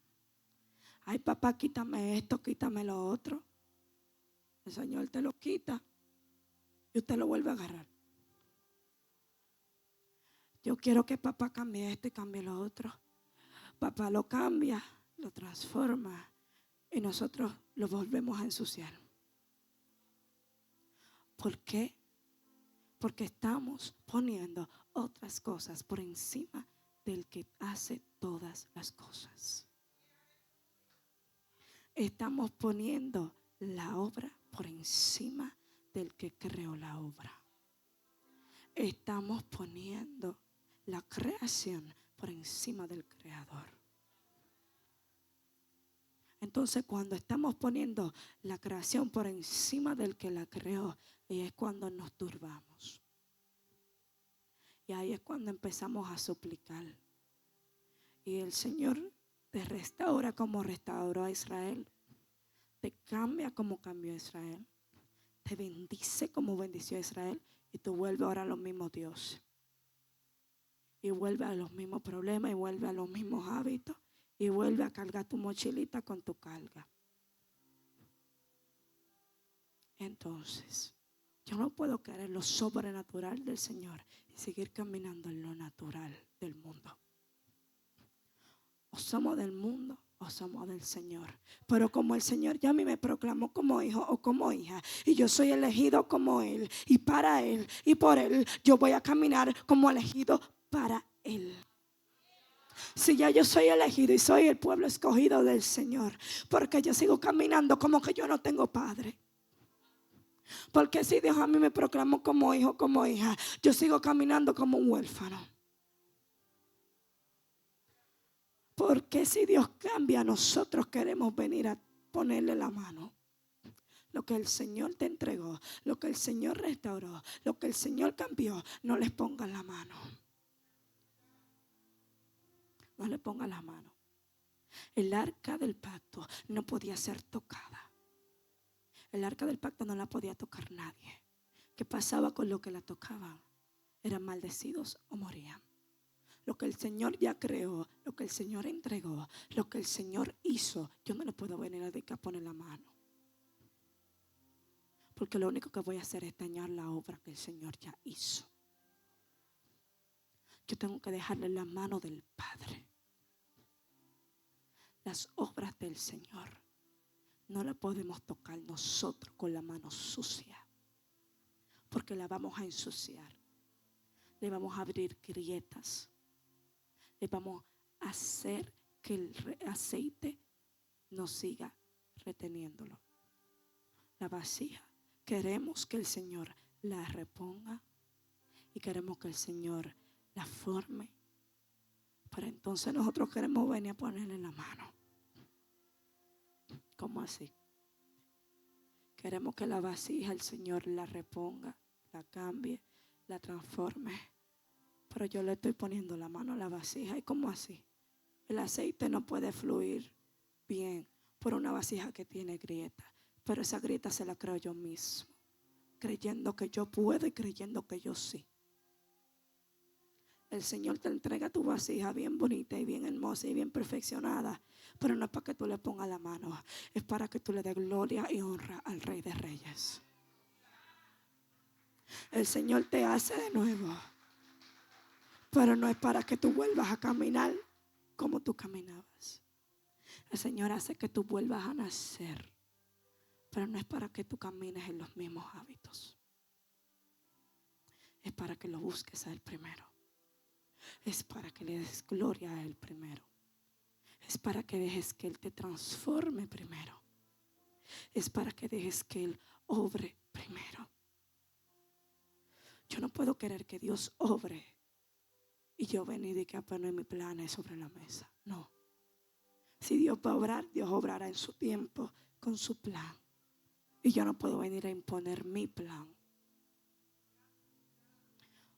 Ay, papá, quítame esto, quítame lo otro. El Señor te lo quita y usted lo vuelve a agarrar. Yo quiero que papá cambie esto y cambie lo otro. Papá lo cambia, lo transforma y nosotros lo volvemos a ensuciar. ¿Por qué? Porque estamos poniendo otras cosas por encima del que hace todas las cosas. Estamos poniendo la obra por encima del que creó la obra. Estamos poniendo la creación por encima del creador. Entonces, cuando estamos poniendo la creación por encima del que la creó, y es cuando nos turbamos. Y ahí es cuando empezamos a suplicar. Y el Señor te restaura como restauró a Israel. Te cambia como cambió a Israel. Te bendice como bendició a Israel. Y tú vuelves ahora a los mismos dioses. Y vuelves a los mismos problemas. Y vuelves a los mismos hábitos. Y vuelves a cargar tu mochilita con tu carga. Entonces, yo no puedo creer en lo sobrenatural del Señor y seguir caminando en lo natural del mundo. O somos del mundo o somos del Señor. Pero como el Señor ya a mí me proclamó como hijo o como hija, y yo soy elegido como Él y para Él y por Él, yo voy a caminar como elegido para Él. Si ya yo soy elegido y soy el pueblo escogido del Señor, porque yo sigo caminando como que yo no tengo padre. Porque si Dios a mí me proclamó como hijo, como hija, yo sigo caminando como un huérfano. Porque si Dios cambia, nosotros queremos venir a ponerle la mano. Lo que el Señor te entregó, lo que el Señor restauró, lo que el Señor cambió, no les pongan la mano. No le pongan la mano. El arca del pacto no podía ser tocada. El arca del pacto no la podía tocar nadie. ¿Qué pasaba con lo que la tocaban? Eran maldecidos o morían. Lo que el Señor ya creó, lo que el Señor entregó, lo que el Señor hizo, yo no le puedo venir a poner la mano. Porque lo único que voy a hacer es dañar la obra que el Señor ya hizo. Yo tengo que dejarle en la mano del Padre. Las obras del Señor no las podemos tocar nosotros con la mano sucia, porque la vamos a ensuciar. Le vamos a abrir grietas. y vamos a hacer que el aceite no siga reteniéndolo. La vasija, queremos que el Señor la reponga y queremos que el Señor la forme. Pero entonces nosotros queremos venir a ponerle la mano. ¿Cómo así? Queremos que la vasija el Señor la reponga, la cambie, la transforme. Pero yo le estoy poniendo la mano a la vasija. ¿Y cómo así? El aceite no puede fluir bien por una vasija que tiene grieta. Pero esa grieta se la creo yo mismo, creyendo que yo puedo y creyendo que yo sí. El Señor te entrega tu vasija bien bonita y bien hermosa y bien perfeccionada. Pero no es para que tú le pongas la mano. Es para que tú le des gloria y honra al Rey de Reyes. El Señor te hace de nuevo. Pero no es para que tú vuelvas a caminar como tú caminabas. El Señor hace que tú vuelvas a nacer. Pero no es para que tú camines en los mismos hábitos. Es para que lo busques a Él primero. Es para que le des gloria a Él primero. Es para que dejes que Él te transforme primero. Es para que dejes que Él obre primero. Yo no puedo querer que Dios obre y yo venir y que poner mis planes sobre la mesa. No. Si Dios va a obrar, Dios obrará en su tiempo con su plan. Y yo no puedo venir a imponer mi plan.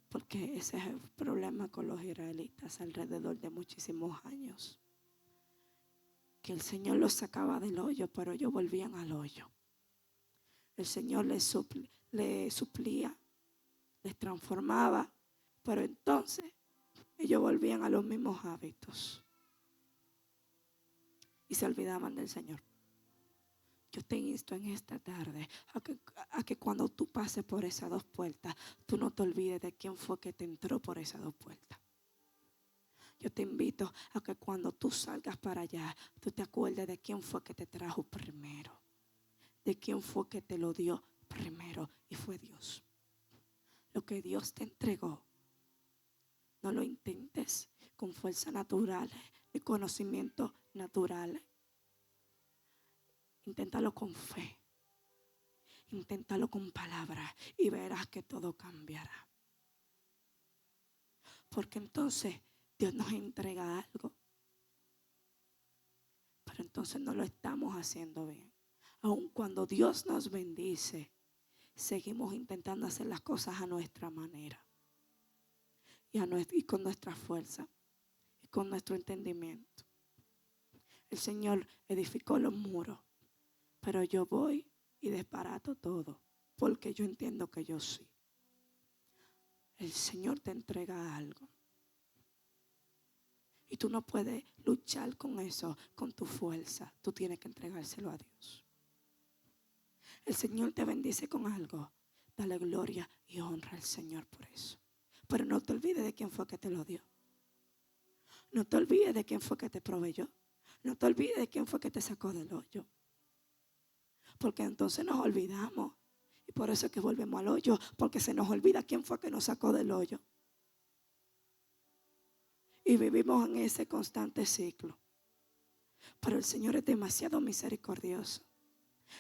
Porque ese es el problema con los israelitas alrededor de muchísimos años. Que el Señor los sacaba del hoyo, pero ellos volvían al hoyo. El Señor les suplía, les transformaba, pero entonces ellos volvían a los mismos hábitos. Y se olvidaban del Señor. Yo te insto en esta tarde a que cuando tú pases por esas dos puertas, tú no te olvides de quién fue que te entró por esas dos puertas. Yo te invito a que cuando tú salgas para allá, tú te acuerdes de quién fue que te trajo primero. De quién fue que te lo dio primero. Y fue Dios. Lo que Dios te entregó, no lo intentes con fuerza natural y conocimiento natural. Inténtalo con fe. Inténtalo con palabras y verás que todo cambiará. Porque entonces Dios nos entrega algo, pero entonces no lo estamos haciendo bien. Aun cuando Dios nos bendice, seguimos intentando hacer las cosas a nuestra manera y con nuestra fuerza y con nuestro entendimiento. El Señor edificó los muros, pero yo voy y desbarato todo porque yo entiendo que yo sí. El Señor te entrega algo y tú no puedes luchar con eso con tu fuerza. Tú tienes que entregárselo a Dios. El Señor te bendice con algo. Dale gloria y honra al Señor por eso. Pero no te olvides de quién fue que te lo dio. No te olvides de quién fue que te proveyó. No te olvides de quién fue que te sacó del hoyo. Porque entonces nos olvidamos. Y por eso es que volvemos al hoyo. Porque se nos olvida quién fue que nos sacó del hoyo. Y vivimos en ese constante ciclo. Pero el Señor es demasiado misericordioso.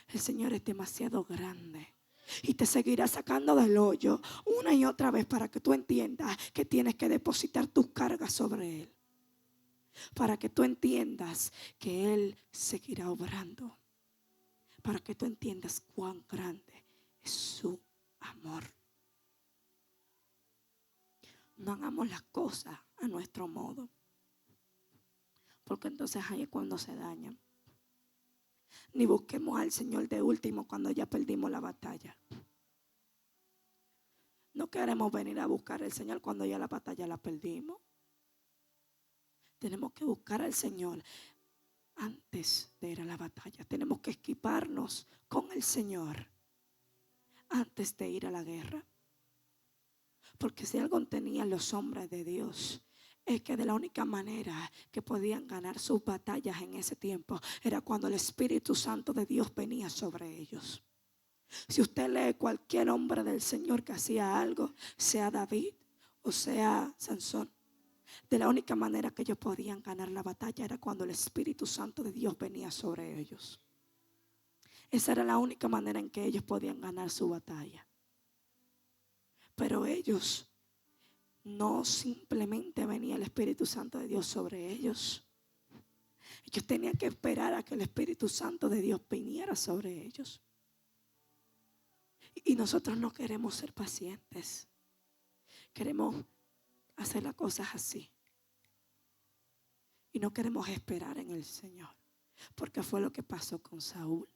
El Señor es demasiado grande. Y te seguirá sacando del hoyo una y otra vez para que tú entiendas que tienes que depositar tus cargas sobre Él. Para que tú entiendas que Él seguirá obrando. Para que tú entiendas cuán grande es su amor. No hagamos las cosas a nuestro modo. Porque entonces ahí es cuando se dañan. Ni busquemos al Señor de último cuando ya perdimos la batalla. No queremos venir a buscar al Señor cuando ya la batalla la perdimos. Tenemos que buscar al Señor antes de ir a la batalla. Tenemos que equiparnos con el Señor antes de ir a la guerra. Porque si algo tenían los hombres de Dios, es que de la única manera que podían ganar sus batallas en ese tiempo era cuando el Espíritu Santo de Dios venía sobre ellos. Si usted lee cualquier hombre del Señor que hacía algo, sea David o sea Sansón, De la única manera que ellos podían ganar la batalla era cuando el Espíritu Santo de Dios venía sobre ellos. Esa era la única manera en que ellos podían ganar su batalla. Pero ellos no simplemente venía el Espíritu Santo de Dios sobre ellos. Ellos tenían que esperar a que el Espíritu Santo de Dios viniera sobre ellos. Y nosotros no queremos ser pacientes. Queremos hacer las cosas así. Y no queremos esperar en el Señor. Porque fue lo que pasó con Saúl.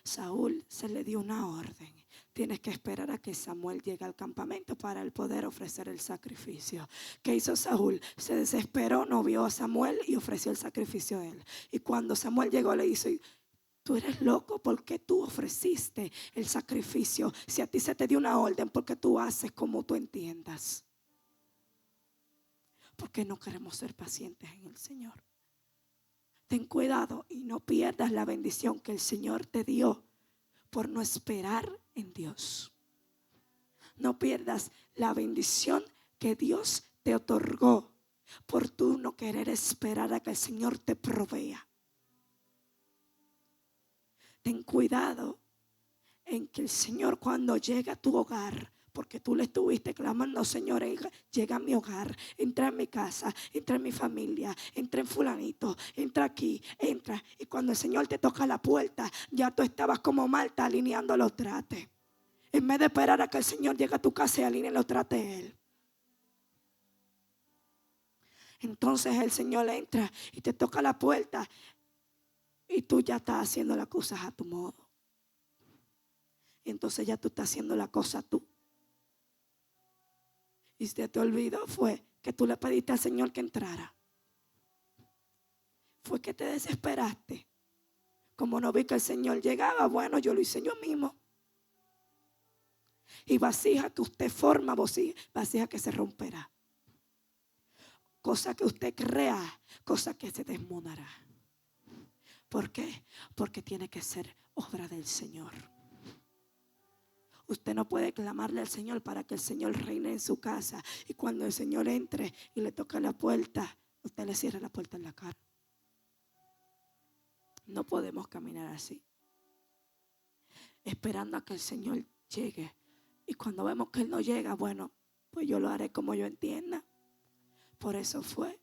Saúl se le dio una orden. Tienes que esperar a que Samuel llegue al campamento para él poder ofrecer el sacrificio. ¿Qué hizo Saúl? Se desesperó, no vio a Samuel y ofreció el sacrificio a él. Y cuando Samuel llegó le dijo: tú eres loco, ¿por qué tú ofreciste el sacrificio? Si a ti se te dio una orden, ¿por qué tú haces como tú entiendas? Porque no queremos ser pacientes en el Señor. Ten cuidado y no pierdas la bendición que el Señor te dio por no esperar en Dios. No pierdas la bendición que Dios te otorgó por tú no querer esperar a que el Señor te provea. Ten cuidado en que el Señor, cuando llegue a tu hogar, porque tú le estuviste clamando: Señor, llega a mi hogar, entra en mi casa, entra en mi familia, entra en fulanito, entra aquí, entra. Y cuando el Señor te toca la puerta, ya tú estabas como Marta alineando los trastes. En vez de esperar a que el Señor llegue a tu casa y alinee los trastes Él. Entonces el Señor entra y te toca la puerta y tú ya estás haciendo las cosas a tu modo. Y entonces ya tú estás haciendo la cosa tú. Y se te olvidó fue que tú le pediste al Señor que entrara. Fue que te desesperaste. Como no vi que el Señor llegaba, bueno, yo lo hice yo mismo. Y vasija que usted forma, vasija que se romperá. Cosa que usted crea, cosa que se desmonará. ¿Por qué? Porque tiene que ser obra del Señor. Usted no puede clamarle al Señor para que el Señor reine en su casa. Y cuando el Señor entre y le toca la puerta, usted le cierra la puerta en la cara. No podemos caminar así. Esperando a que el Señor llegue. Y cuando vemos que Él no llega, bueno, pues yo lo haré como yo entienda. Por eso fue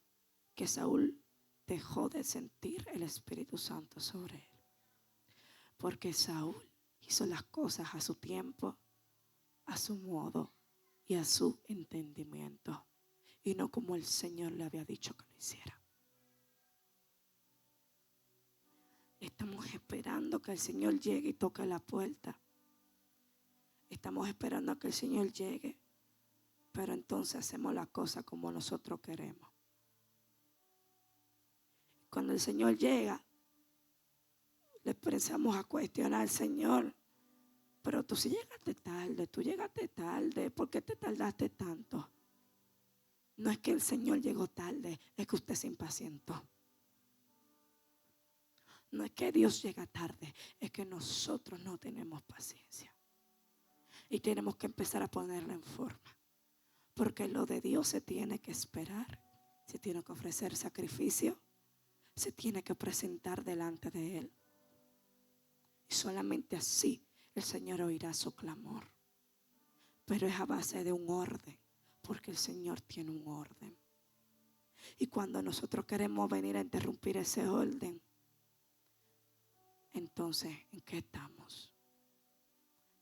que Saúl dejó de sentir el Espíritu Santo sobre él. Porque Saúl hizo las cosas a su tiempo, a su modo y a su entendimiento. Y no como el Señor le había dicho que lo hiciera. Estamos esperando que el Señor llegue y toque la puerta. Estamos esperando a que el Señor llegue. Pero entonces hacemos la cosa como nosotros queremos. Cuando el Señor llega, le empezamos a cuestionar al Señor. Pero tú sí llegaste tarde, ¿por qué te tardaste tanto? No es que el Señor llegó tarde, es que usted se impacientó. No es que Dios llega tarde, es que nosotros no tenemos paciencia. Y tenemos que empezar a ponerlo en forma. Porque lo de Dios se tiene que esperar, se tiene que ofrecer sacrificio, se tiene que presentar delante de Él. Y solamente así el Señor oirá su clamor. Pero es a base de un orden, porque el Señor tiene un orden. Y cuando nosotros queremos venir a interrumpir ese orden, entonces, ¿en qué estamos?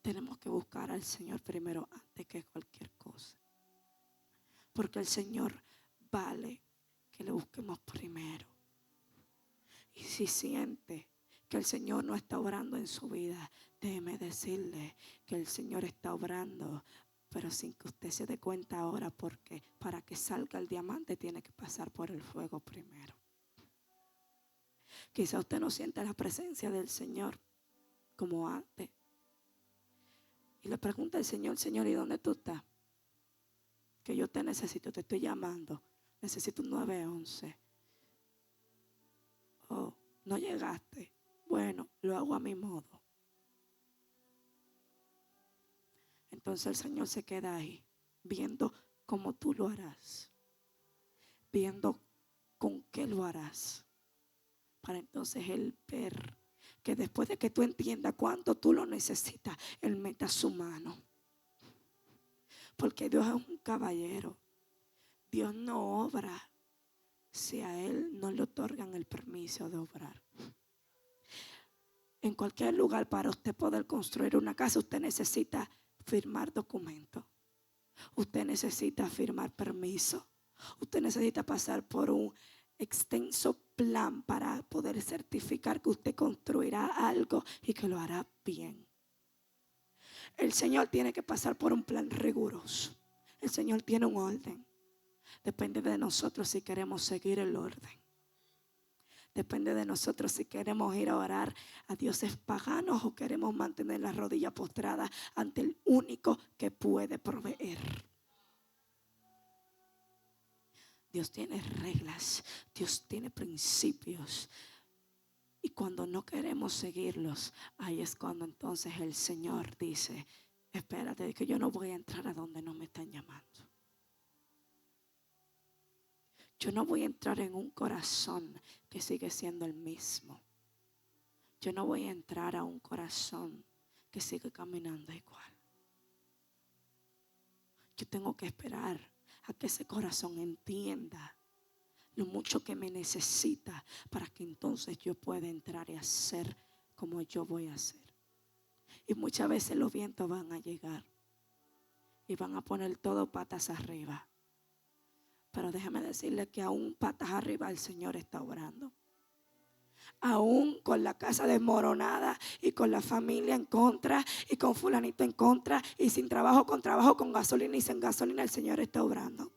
Tenemos que buscar al Señor primero antes que cualquier cosa. Porque el Señor vale que le busquemos primero. Y si siente que el Señor no está obrando en su vida, déjeme decirle que el Señor está obrando, pero sin que usted se dé cuenta ahora, porque para que salga el diamante tiene que pasar por el fuego primero. Quizá usted no siente la presencia del Señor como antes. Y le pregunta al Señor: Señor, ¿y dónde tú estás? Que yo te necesito, te estoy llamando. Necesito un 911. Oh, no llegaste. Bueno, lo hago a mi modo. Entonces el Señor se queda ahí, viendo cómo tú lo harás. viendo con qué lo harás. Para entonces Él ver que después de que tú entiendas cuánto tú lo necesitas, Él meta su mano. Porque Dios es un caballero. Dios no obra si a Él no le otorgan el permiso de obrar. En cualquier lugar, para usted poder construir una casa, usted necesita firmar documentos. Usted necesita firmar permiso. Usted necesita pasar por un extenso plan para poder certificar que usted construirá algo y que lo hará bien. El Señor tiene que pasar por un plan riguroso. El Señor tiene un orden. Depende de nosotros si queremos seguir el orden. Depende de nosotros si queremos ir a orar a dioses paganos o queremos mantener la rodilla postrada ante el único que puede proveer. Dios tiene reglas, Dios tiene principios. Y cuando no queremos seguirlos, ahí es cuando entonces el Señor dice: espérate, que yo no voy a entrar a donde no me están llamando. Yo no voy a entrar en un corazón que sigue siendo el mismo. Yo no voy a entrar a un corazón que sigue caminando igual. Yo tengo que esperar a que ese corazón entienda lo mucho que me necesita para que entonces yo pueda entrar y hacer como yo voy a hacer. Y muchas veces los vientos van a llegar y van a poner todo patas arriba. Pero déjame decirle que aún patas arriba el Señor está obrando. Aún con la casa desmoronada y con la familia en contra y con fulanito en contra y sin trabajo, con trabajo, con gasolina y sin gasolina, el Señor está obrando.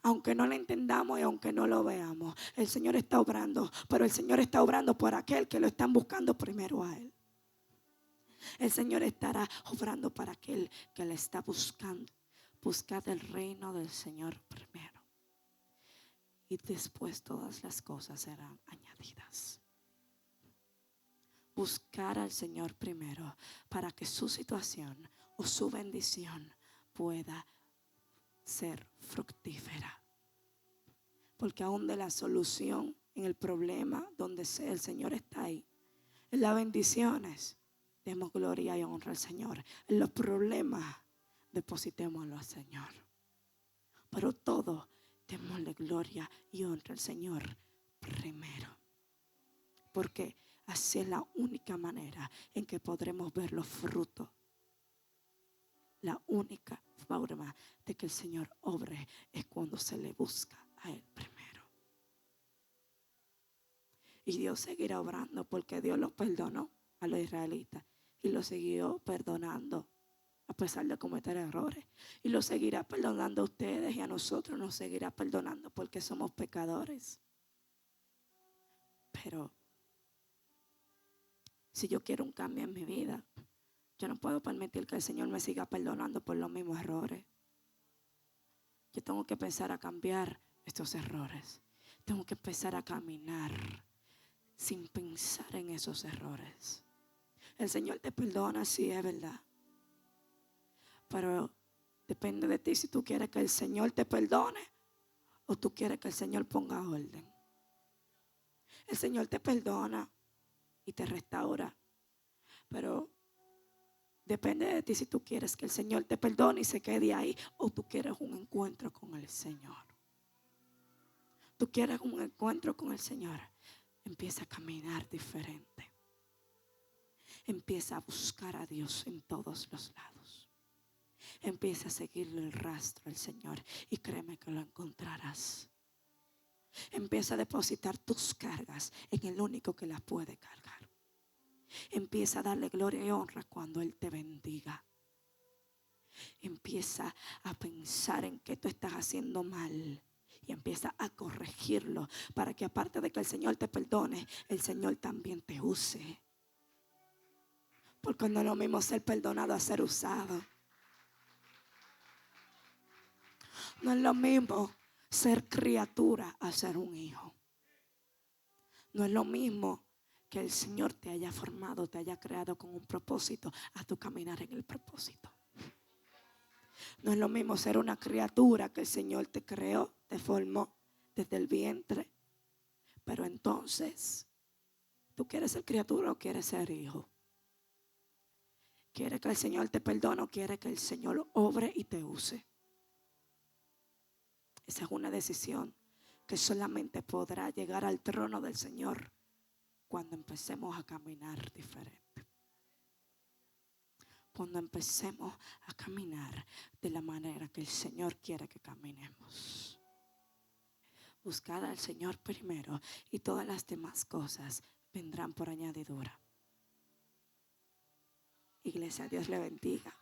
Aunque no lo entendamos y aunque no lo veamos, el Señor está obrando. Pero el Señor está obrando por aquel que lo están buscando primero a Él. El Señor estará obrando para aquel que le está buscando. Buscad el reino del Señor primero. Y después todas las cosas serán añadidas. Buscar al Señor primero para que su situación o su bendición pueda ser fructífera. Porque aún de la solución en el problema donde sea, el Señor está ahí. En las bendiciones demos gloria y honra al Señor. En los problemas depositémoslo al Señor. Pero todo démosle gloria y honra al Señor primero. Porque así es la única manera en que podremos ver los frutos. La única forma de que el Señor obre es cuando se le busca a Él primero. Y Dios seguirá obrando porque Dios los perdonó a los israelitas y los siguió perdonando a pesar de cometer errores. Y los seguirá perdonando a ustedes y a nosotros nos seguirá perdonando porque somos pecadores. Pero si yo quiero un cambio en mi vida, yo no puedo permitir que el Señor me siga perdonando por los mismos errores. Yo tengo que empezar a cambiar estos errores. Tengo que empezar a caminar sin pensar en esos errores. El Señor te perdona, sí, es verdad. Pero depende de ti si tú quieres que el Señor te perdone o tú quieres que el Señor ponga orden. El Señor te perdona y te restaura. Pero depende de ti si tú quieres que el Señor te perdone y se quede ahí o tú quieres un encuentro con el Señor. Tú quieres un encuentro con el Señor. Empieza a caminar diferente. Empieza a buscar a Dios en todos los lados. Empieza a seguirle el rastro al Señor y créeme que lo encontrarás. Empieza a depositar tus cargas en el único que las puede cargar. Empieza a darle gloria y honra cuando Él te bendiga. Empieza a pensar en que tú estás haciendo mal y empieza a corregirlo para que aparte de que el Señor te perdone, el Señor también te use. Porque no es lo mismo ser perdonado a ser usado. No es lo mismo ser criatura a ser un hijo. No es lo mismo que el Señor te haya formado, te haya creado con un propósito, a tu caminar en el propósito. No es lo mismo ser una criatura que el Señor te creó, te formó desde el vientre. Pero entonces, ¿tú quieres ser criatura o quieres ser hijo? ¿Quieres que el Señor te perdone o quieres que el Señor obre y te use? Esa es una decisión que solamente podrá llegar al trono del Señor cuando empecemos a caminar diferente. Cuando empecemos a caminar de la manera que el Señor quiere que caminemos. Buscad al Señor primero y todas las demás cosas vendrán por añadidura. Iglesia, Dios le bendiga.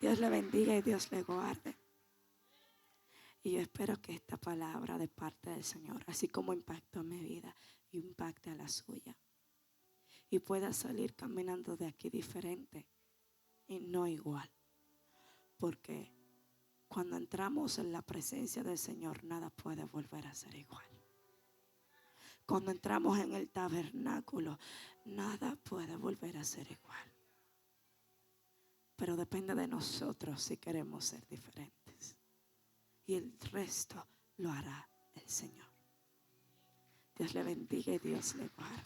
Dios le bendiga y Dios le guarde. Y yo espero que esta palabra de parte del Señor, así como impactó mi vida, impacte a la suya. Y pueda salir caminando de aquí diferente y no igual. Porque cuando entramos en la presencia del Señor, nada puede volver a ser igual. Cuando entramos en el tabernáculo, nada puede volver a ser igual. Pero depende de nosotros si queremos ser diferentes. Y el resto lo hará el Señor. Dios le bendiga y Dios le guarde.